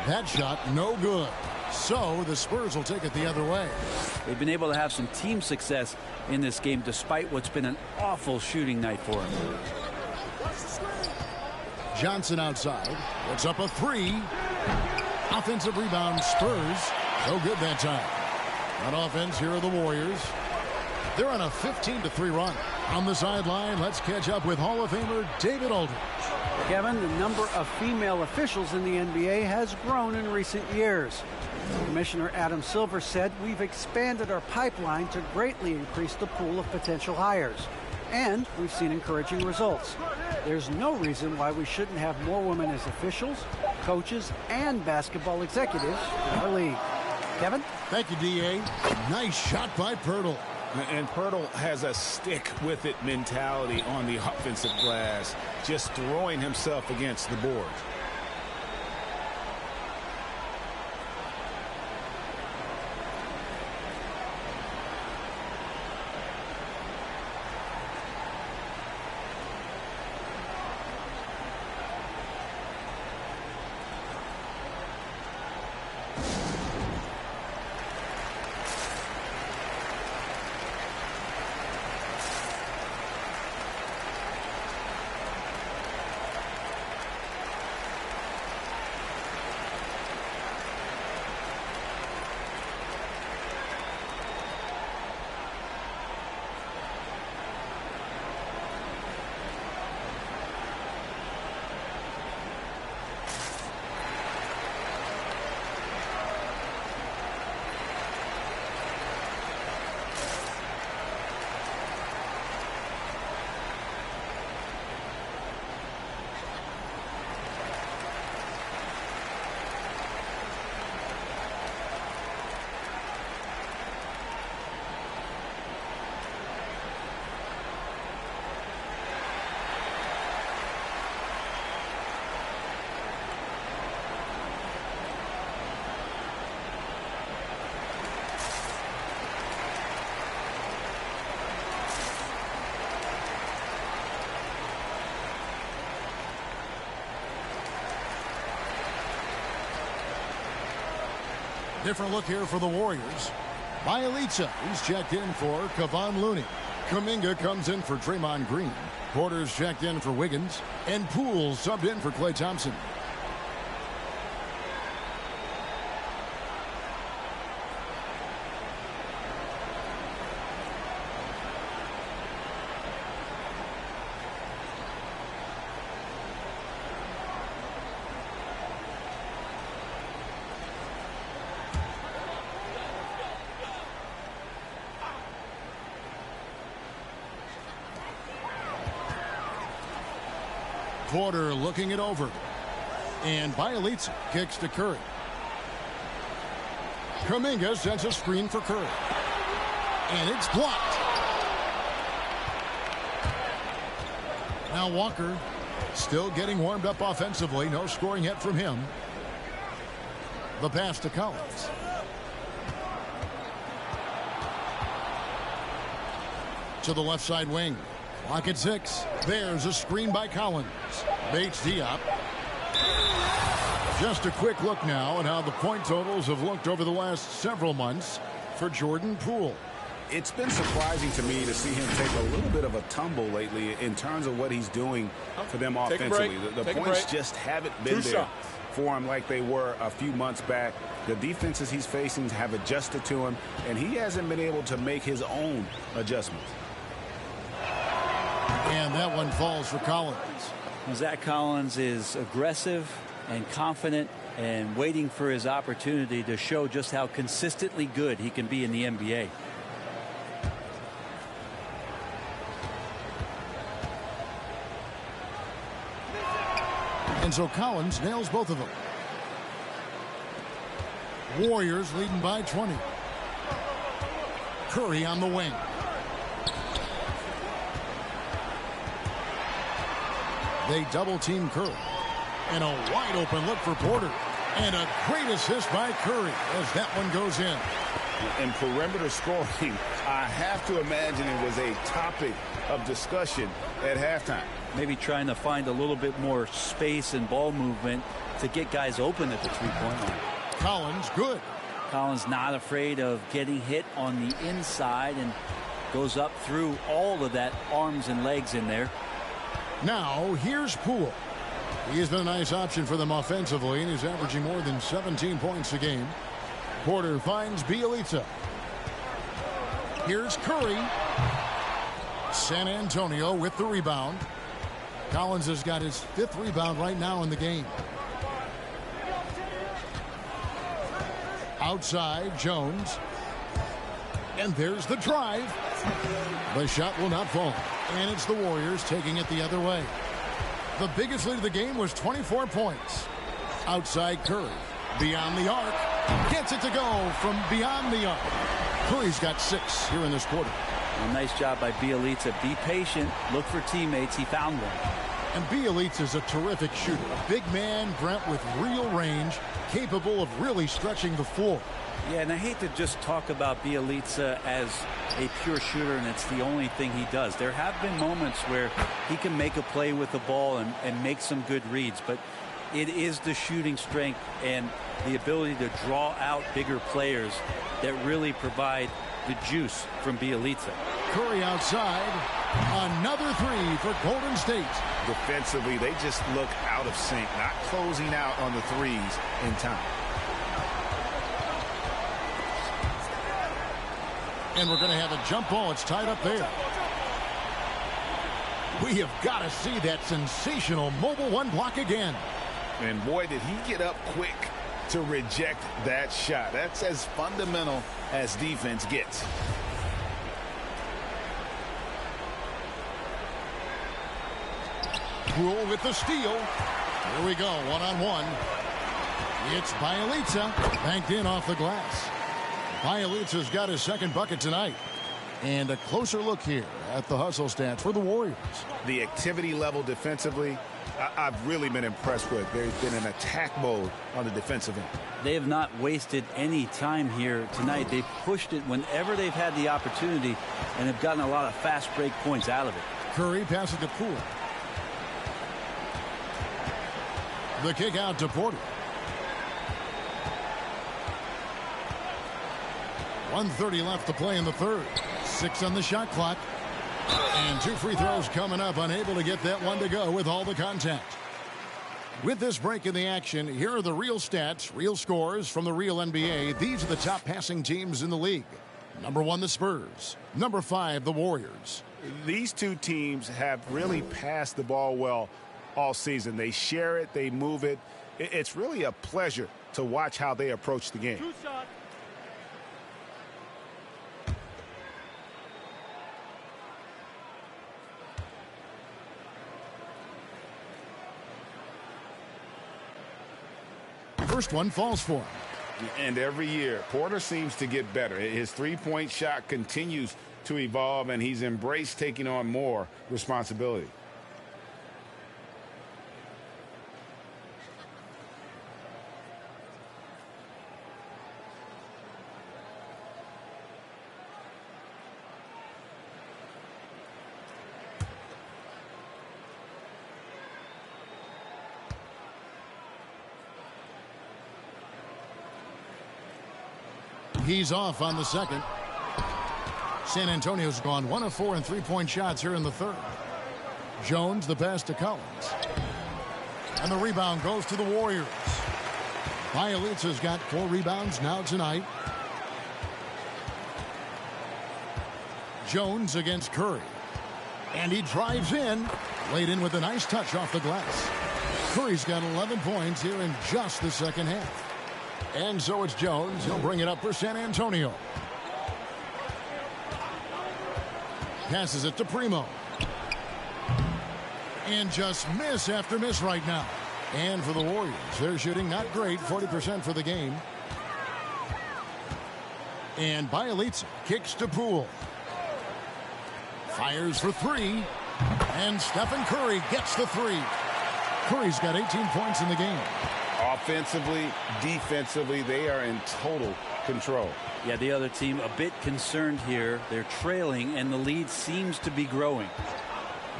That shot no good. So the Spurs will take it the other way. They've been able to have some team success in this game despite what's been an awful shooting night for them. Johnson outside. Puts up a three. Offensive rebound, Spurs. No good that time. On offense, here are the Warriors. They're on a 15-3 run. On the sideline, let's catch up with Hall of Famer David Aldridge. Kevin, the number of female officials in the NBA has grown in recent years. Commissioner Adam Silver said we've expanded our pipeline to greatly increase the pool of potential hires. And we've seen encouraging results. There's no reason why we shouldn't have more women as officials, coaches, and basketball executives in our league. Kevin? Thank you, D.A. Nice shot by Pirtle. And Pirtle has a stick-with-it mentality on the offensive glass, just throwing himself against the board. Different look here for the Warriors. Bielitsa, he's checked in for Kevon Looney. Kuminga comes in for Draymond Green. Porter's checked in for Wiggins. And Poole subbed in for Klay Thompson. Porter looking it over. And Bielitsa kicks to Curry. Kuminga sends a screen for Curry. And it's blocked. Now Walker still getting warmed up offensively. No scoring yet from him. The pass to Collins. To the left side wing. Clock at 6. There's a screen by Collins. Bates Diop. Just a quick look now at how the point totals have looked over the last several months for Jordan Poole. It's been surprising to me to see him take a little bit of a tumble lately in terms of what he's doing for them offensively. The points just haven't been there for him like they were a few months back. The defenses he's facing have adjusted to him, and he hasn't been able to make his own adjustments. And that one falls for Collins. Zach Collins is aggressive and confident and waiting for his opportunity to show just how consistently good he can be in the NBA. And so Collins nails both of them. Warriors leading by 20. Curry on the wing. They double-team Curry. And a wide-open look for Porter. And a great assist by Curry as that one goes in. In perimeter scoring, I have to imagine it was a topic of discussion at halftime. Maybe trying to find a little bit more space and ball movement to get guys open at the three-point line. Collins, good. Collins not afraid of getting hit on the inside and goes up through all of that arms and legs in there. Now, here's Poole. He has been a nice option for them offensively, and he's averaging more than 17 points a game. Porter finds Bielitsa. Here's Curry. San Antonio with the rebound. Collins has got his 5th rebound right now in the game. Outside, Jones. And there's the drive. The shot will not fall. And it's the Warriors taking it the other way. The biggest lead of the game was 24 points. Outside Curry. Beyond the arc. Gets it to go from beyond the arc. Curry's got 6 here in this quarter. A nice job by Bielitsa. Be patient. Look for teammates. He found one. And Bielitsa is a terrific shooter. A big man, Brent, with real range, capable of really stretching the floor. Yeah, and I hate to just talk about Bielitsa as a pure shooter and it's the only thing he does. There have been moments where he can make a play with the ball and make some good reads, but it is the shooting strength and the ability to draw out bigger players that really provide the juice from Bielitsa. Curry outside. Another 3 for Golden State. Defensively, they just look out of sync, not closing out on the threes in time. And we're going to have a jump ball. It's tied up there. We have got to see that sensational mobile 1 block again. And boy, did he get up quick to reject that shot. That's as fundamental as defense gets. Poole with the steal. Here we go, one-on-one. It's Bielitsa, banked in off the glass. Bielitsa's got his 2nd bucket tonight. And a closer look here at the hustle stats for the Warriors. The activity level defensively, I've really been impressed with. There's been an attack mode on the defensive end. They have not wasted any time here tonight. They've pushed it whenever they've had the opportunity and have gotten a lot of fast break points out of it. Curry passes to Poole. The kick out to Porter. 1:30 left to play in the 3rd. 6 on the shot clock. And 2 free throws coming up. Unable to get that one to go with all the contact. With this break in the action, here are the real stats, real scores from the real NBA. These are the top passing teams in the league. Number 1, the Spurs. Number 5, the Warriors. These two teams have really passed the ball well all season. They share it, they move it. It's really a pleasure to watch how they approach the game. First one falls for him. And every year, Porter seems to get better. His three-point shot continues to evolve, and he's embraced taking on more responsibility. He's off on the 2nd. San Antonio's gone 1 of 4 in 3-point shots here in the 3rd. Jones, the pass to Collins. And the rebound goes to the Warriors. Bielitsa's got 4 rebounds now tonight. Jones against Curry. And he drives in. Laid in with a nice touch off the glass. Curry's got 11 points here in just the 2nd half. And so it's Jones. He'll bring it up for San Antonio. Passes it to Primo. And just miss after miss right now. And for the Warriors, they're shooting not great, 40% for the game. And Bielitsa kicks to Poole. Fires for 3. And Stephen Curry gets the 3. Curry's got 18 points in the game. Offensively, defensively, they are in total control. Yeah, the other team a bit concerned here. They're trailing, and the lead seems to be growing.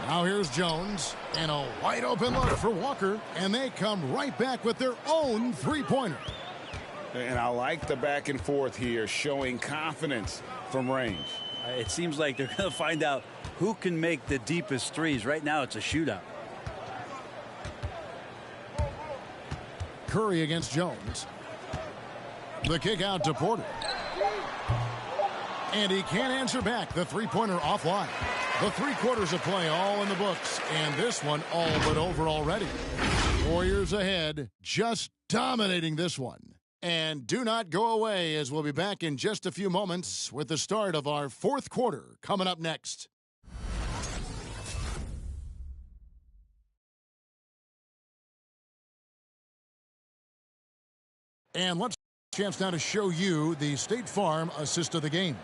Now here's Jones, and a wide open look for Walker, and they come right back with their own three-pointer. And I like the back and forth here, showing confidence from range. It seems like they're going to find out who can make the deepest threes. Right now, it's a shootout. Curry against Jones. The kick out to Porter. And he can't answer back. The three-pointer offline. The 3 quarters of play all in the books. And this one all but over already. Warriors ahead, just dominating this one. And do not go away, as we'll be back in just a few moments with the start of our 4th quarter coming up next. And let's chance now to show you the State Farm assist of the game.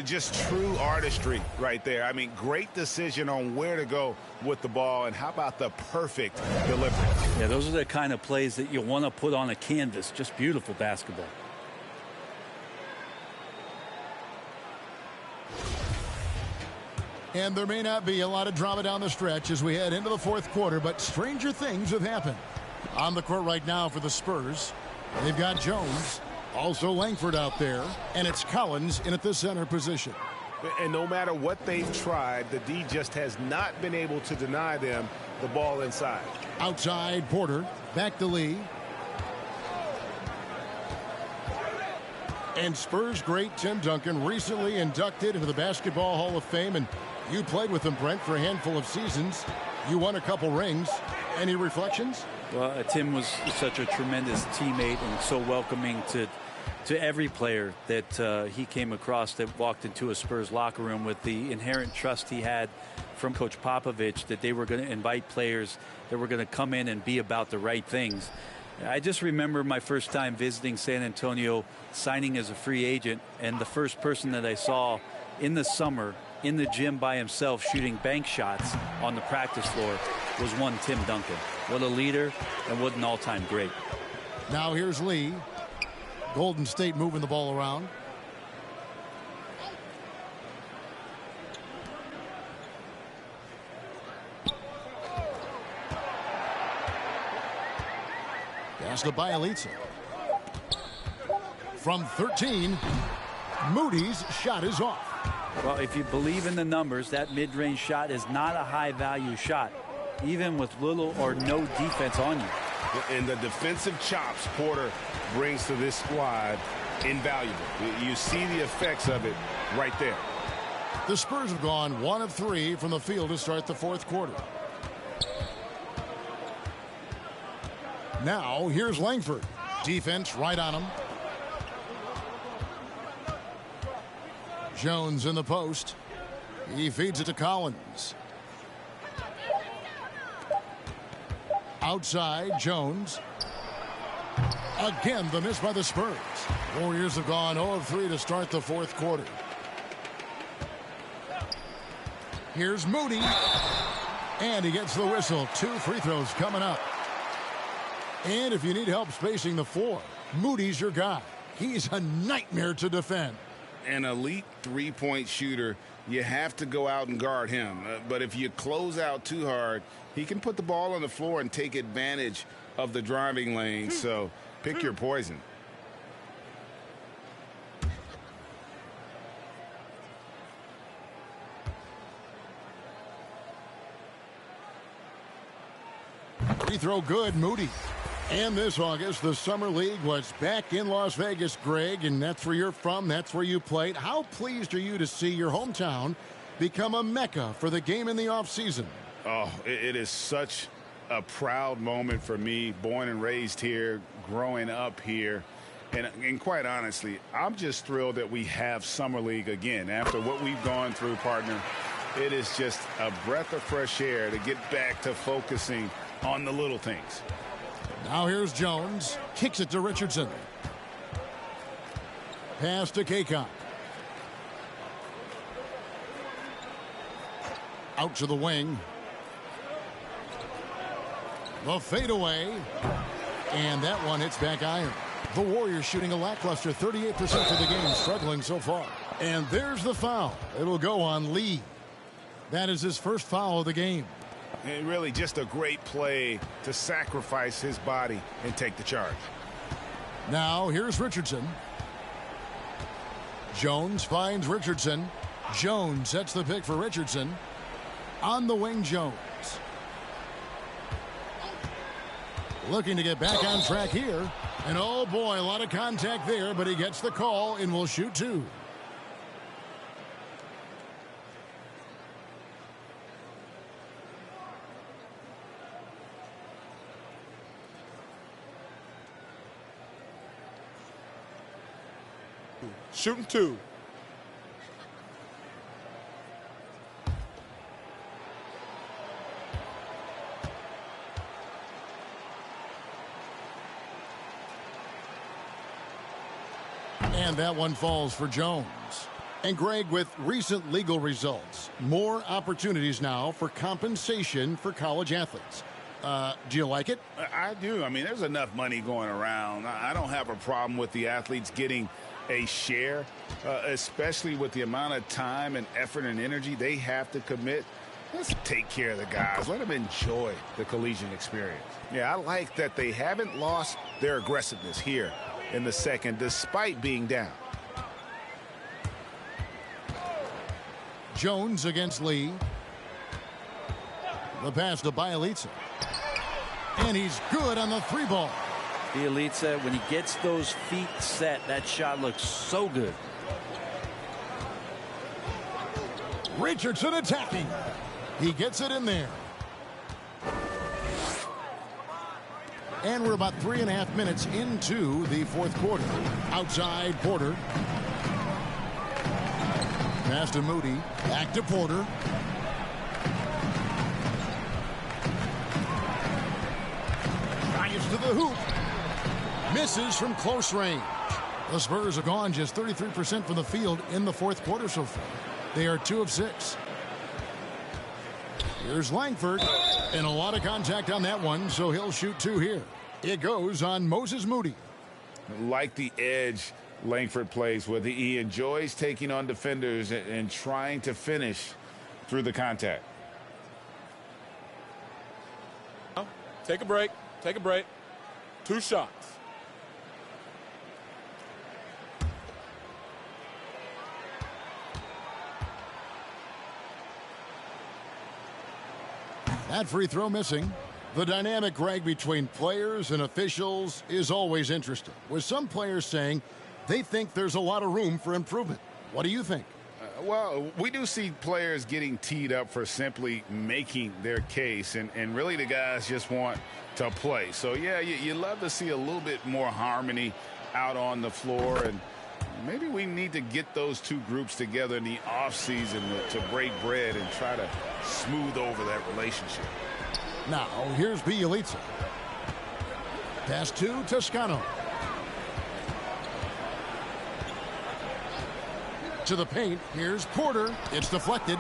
Just true artistry right there. I mean, great decision on where to go with the ball, and how about the perfect delivery? Yeah, those are the kind of plays that you want to put on a canvas. Just beautiful basketball. And there may not be a lot of drama down the stretch as we head into the 4th quarter, but stranger things have happened. On the court right now for the Spurs, they've got Jones. Also Langford out there, and it's Collins in at the center position. And no matter what they've tried, the D just has not been able to deny them the ball inside. Outside, Porter, back to Lee. And Spurs great Tim Duncan recently inducted into the Basketball Hall of Fame, and you played with him, Brent, for a handful of seasons. You won a couple rings. Any reflections? Well, Tim was such a tremendous teammate and so welcoming to every player that he came across that walked into a Spurs locker room, with the inherent trust he had from Coach Popovich that they were going to invite players that were going to come in and be about the right things. I just remember my first time visiting San Antonio, signing as a free agent, and the first person that I saw in the summer in the gym by himself shooting bank shots on the practice floor was one Tim Duncan. What a leader and what an all-time great. Now here's Lee. Golden State moving the ball around. Pass to Bielitsa. From 13, Moody's shot is off. Well, if you believe in the numbers, that mid-range shot is not a high-value shot, even with little or no defense on you. And the defensive chops Porter brings to this squad, invaluable. You see the effects of it right there. The Spurs have gone 1 of 3 from the field to start the 4th quarter. Now, here's Langford. Defense right on him. Jones in the post. He feeds it to Collins. Outside, Jones. Again, the miss by the Spurs. Warriors have gone 0 of 3 to start the 4th quarter. Here's Moody. And he gets the whistle. 2 free throws coming up. And if you need help spacing the floor, Moody's your guy. He's a nightmare to defend. An elite three-point shooter, you have to go out and guard him. But if you close out too hard, he can put the ball on the floor and take advantage of the driving lane. So pick your poison. Free throw good, Moody. And this August, the Summer League was back in Las Vegas, Greg, and that's where you're from. That's where you played. How pleased are you to see your hometown become a mecca for the game in the offseason? Oh, it is such a proud moment for me, born and raised here, growing up here. And quite honestly, I'm just thrilled that we have Summer League again. After what we've gone through, partner, it is just a breath of fresh air to get back to focusing on the little things. Now here's Jones. Kicks it to Richardson. Pass to Kaycon. Out to the wing. The fadeaway. And that one hits back iron. The Warriors shooting a lackluster 38% for the game, struggling so far. And there's the foul. It'll go on Lee. That is his first foul of the game. And really just a great play to sacrifice his body and take the charge. Now here's Richardson. Jones finds Richardson. Jones sets the pick for Richardson. On the wing, Jones. Looking to get back on track here. And oh boy, a lot of contact there, but he gets the call and will shoot two. Shooting two. And that one falls for Jones. And Greg, with recent legal results, more opportunities now for compensation for college athletes. Do you like it? I do. I mean, there's enough money going around. I don't have a problem with the athletes getting a share, especially with the amount of time and effort and energy they have to commit. Let's take care of the guys. Let them enjoy the collegiate experience. Yeah, I like that they haven't lost their aggressiveness here in the second, despite being down. Jones against Lee. The pass to Bielitsa. And he's good on the three ball. Bielitsa, when he gets those feet set, that shot looks so good. Richardson attacking. He gets it in there. And we're about 3.5 minutes into the fourth quarter. Outside, Porter. Pass to Moody. Back to Porter. Drives to the hoop. Misses from close range. The Spurs have gone just 33% from the field in the fourth quarter so far. They are 2 of 6. Here's Langford. And a lot of contact on that one, so he'll shoot 2 here. It goes on Moses Moody. Like the edge Langford plays with. He enjoys taking on defenders and trying to finish through the contact. Take a break. Take a break. 2 shots. That free throw missing. The dynamic, Greg, between players and officials is always interesting, with some players saying they think there's a lot of room for improvement. What do you think? Well, we do see players getting teed up for simply making their case, and really the guys just want to play. So, yeah, you love to see a little bit more harmony out on the floor, and maybe we need to get those two groups together in the offseason to break bread and try to smooth over that relationship. Now, here's Bielitsa. Pass to Toscano. To the paint. Here's Porter. It's deflected.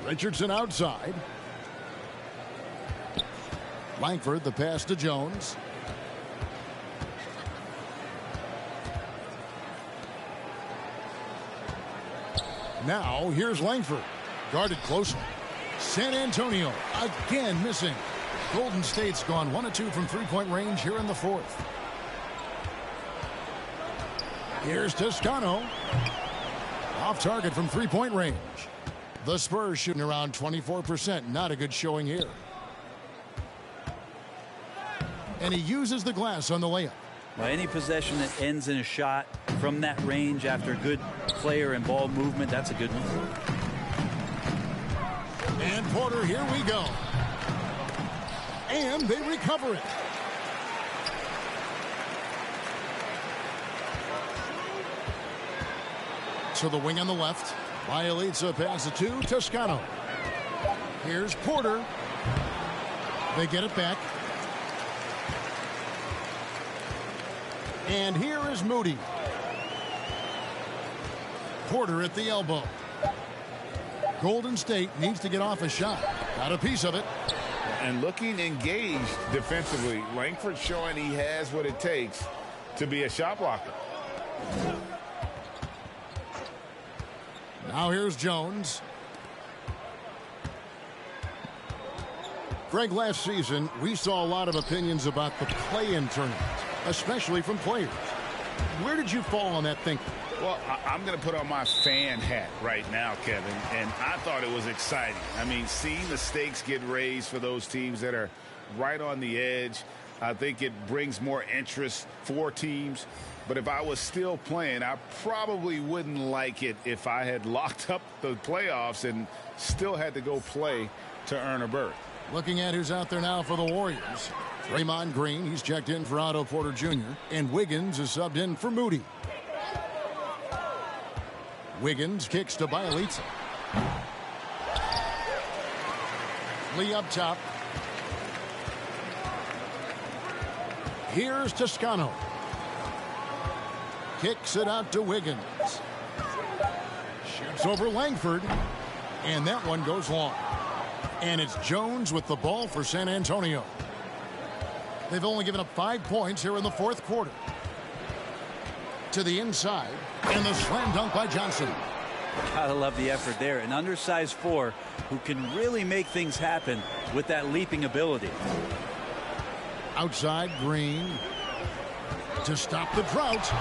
Richardson outside. Langford, the pass to Jones. Now, here's Langford. Guarded closely. San Antonio again missing. Golden State's gone 1 of 2 from three-point range here in the fourth. Here's Toscano. Off target from three-point range. The Spurs shooting around 24%. Not a good showing here. And he uses the glass on the layup. Well, any possession that ends in a shot from that range after good player and ball movement, that's a good one. And Porter, here we go. And they recover it. To the wing on the left. Bielitsa passes it to Toscano. Here's Porter. They get it back. And here is Moody. Porter at the elbow. Golden State needs to get off a shot. Got a piece of it. And looking engaged defensively. Langford showing he has what it takes to be a shot blocker. Now here's Jones. Greg, last season, we saw a lot of opinions about the play-in tournament, especially from players. Where did you fall on that thinking? Well, I'm going to put on my fan hat right now, Kevin, and I thought it was exciting. I mean, seeing the stakes get raised for those teams that are right on the edge, I think it brings more interest for teams. But if I was still playing, I probably wouldn't like it if I had locked up the playoffs and still had to go play to earn a berth. Looking at who's out there now for the Warriors. Draymond Green, he's checked in for Otto Porter Jr., and Wiggins is subbed in for Moody. Wiggins kicks to Bielitsa. Lee up top. Here's Toscano. Kicks it out to Wiggins. Shoots over Langford. And that one goes long. And it's Jones with the ball for San Antonio. They've only given up 5 points here in the fourth quarter. To the inside, and the slam dunk by Johnson. Gotta love the effort there. An undersized 4 who can really make things happen with that leaping ability. Outside, Green to stop the drought.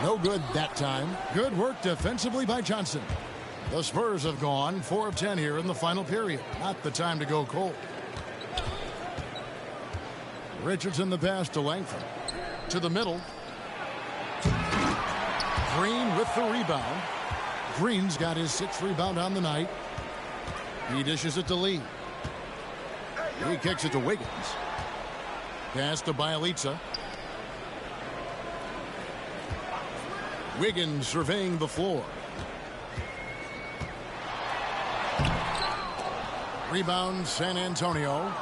No good that time. Good work defensively by Johnson. The Spurs have gone 4 of 10 here in the final period. Not the time to go cold. Richardson the pass to Langford. To the middle. Green with the rebound. Green's got his 6th rebound on the night. He dishes it to Lee. He kicks it to Wiggins. Pass to Bielitsa. Wiggins surveying the floor. Rebound San Antonio.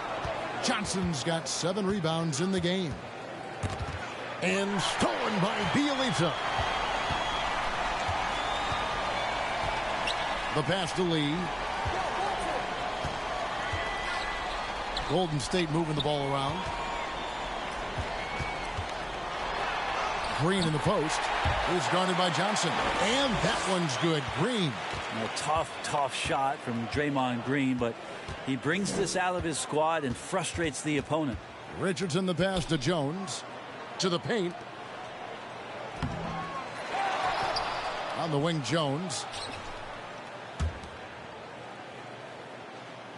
Johnson's got 7 rebounds in the game. And stolen by Bielitsa. The pass to Lee. Golden State moving the ball around. Green in the post. Is guarded by Johnson. And that one's good. Green. A tough shot from Draymond Green, but he brings this out of his squad and frustrates the opponent. Richardson the pass to Jones. To the paint. On the wing, Jones.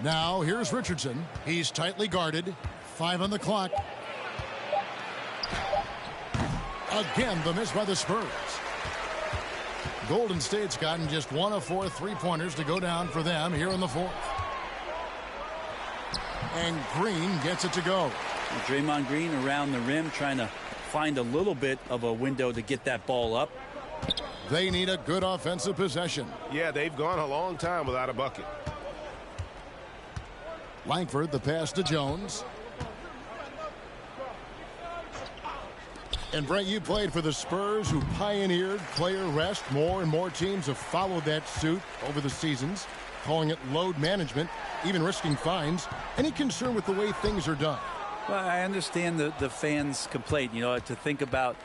Now, here's Richardson. He's tightly guarded. 5 on the clock. Again, the miss by the Spurs. Golden State's gotten just 1 of 4 3-pointers to go down for them here in the fourth. And Green gets it to go. Draymond Green around the rim trying to find a little bit of a window to get that ball up. They need a good offensive possession. Yeah, they've gone a long time without a bucket. Langford, the pass to Jones. And Brent, you played for the Spurs, who pioneered player rest. More and more teams have followed that suit over the seasons, calling it load management, even risking fines. Any concern with the way things are done? Well, I understand the fans' complaint, to think about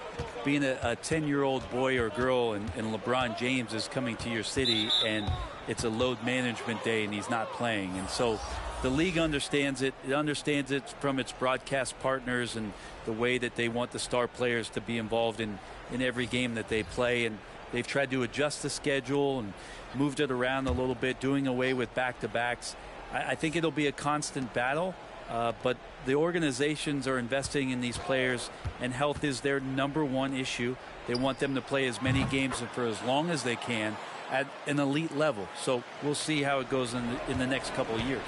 being a 10-year-old boy or girl and LeBron James is coming to your city and it's a load management day and he's not playing. And so the league understands it. It understands it from its broadcast partners and the way that they want the star players to be involved in every game that they play. And they've tried to adjust the schedule and moved it around a little bit, doing away with back-to-backs. I think it'll be a constant battle, but the organizations are investing in these players, and health is their #1 issue. They want them to play as many games and for as long as they can at an elite level. So we'll see how it goes in the next couple of years.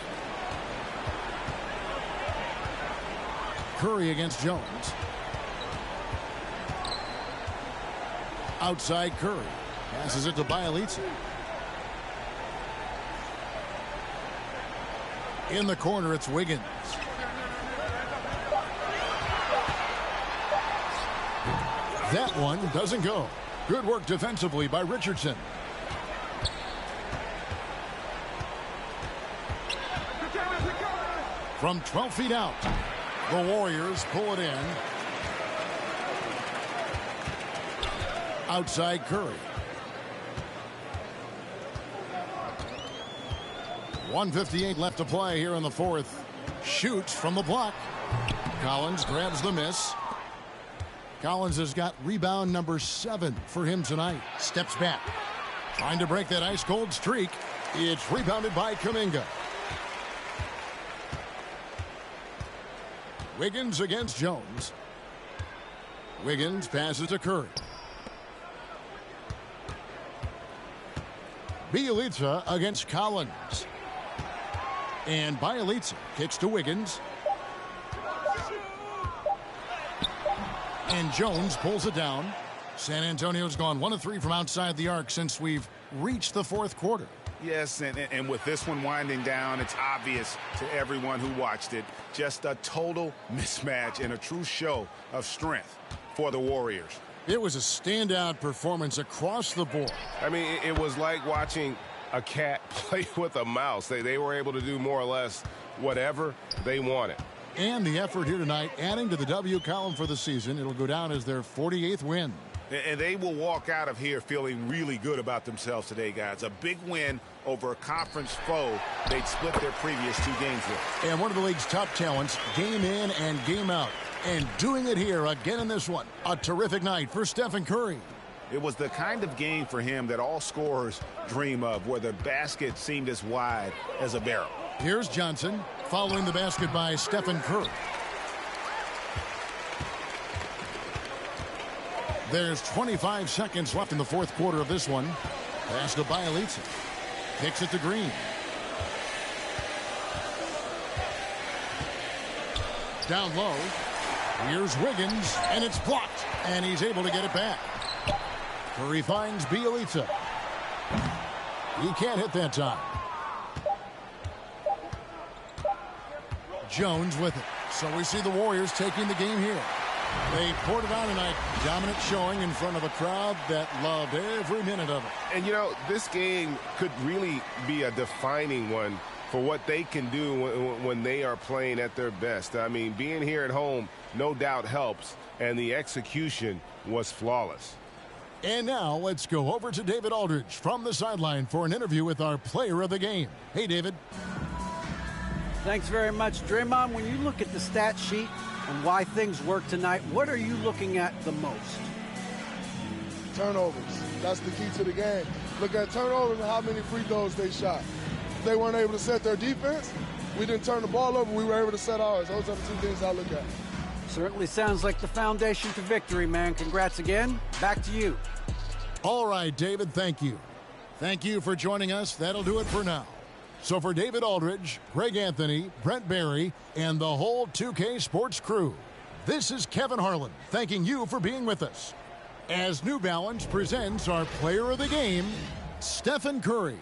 Curry against Jones. Outside Curry. Passes it to Bielitsa. In the corner, it's Wiggins. That one doesn't go. Good work defensively by Richardson. from 12 feet out. The Warriors pull it in. Outside Curry. 1:58 left to play here in the fourth. Shoots from the block. Collins grabs the miss. Collins has got rebound number 7 for him tonight. Steps back. Trying to break that ice-cold streak. It's rebounded by Kuminga. Wiggins against Jones. Wiggins passes to Curry. Bielitsa against Collins. And Bielitsa kicks to Wiggins. And Jones pulls it down. San Antonio's gone 1 of 3 from outside the arc since we've reached the fourth quarter. Yes, and with this one winding down, it's obvious to everyone who watched it. Just a total mismatch and a true show of strength for the Warriors. It was a standout performance across the board. I mean, it was like watching a cat play with a mouse. They were able to do more or less whatever they wanted. And the effort here tonight, adding to the W column for the season. It'll go down as their 48th win. And they will walk out of here feeling really good about themselves today, guys. A big win over a conference foe they'd split their previous 2 games with. And one of the league's top talents, game in and game out. And doing it here again in this one. A terrific night for Stephen Curry. It was the kind of game for him that all scorers dream of, where the basket seemed as wide as a barrel. Here's Johnson, following the basket by Stephen Curry. There's 25 seconds left in the fourth quarter of this one. Pass to Bielitsa. Kicks it to Green. Down low. Here's Wiggins, and it's blocked. And he's able to get it back. Curry finds Bielitsa. He can't hit that time. Jones with it. So we see the Warriors taking the game here. They poured it on tonight. Dominant showing in front of a crowd that loved every minute of it. And, you know, this game could really be a defining one for what they can do when they are playing at their best. I mean, being here at home no doubt helps, and the execution was flawless. And now let's go over to David Aldridge from the sideline for an interview with our player of the game. Hey, David. Thanks very much, Draymond. When you look at the stat sheet and why things work tonight, what are you looking at the most? Turnovers. That's the key to the game. Look at turnovers and how many free throws they shot. If they weren't able to set their defense, we didn't turn the ball over, we were able to set ours. Those are the 2 things I look at. Certainly sounds like the foundation to victory, man. Congrats again. Back to you. All right, David, thank you. Thank you for joining us. That'll do it for now. So for David Aldridge, Greg Anthony, Brent Barry, and the whole 2K Sports crew, this is Kevin Harlan thanking you for being with us as New Balance presents our player of the game, Stephen Curry.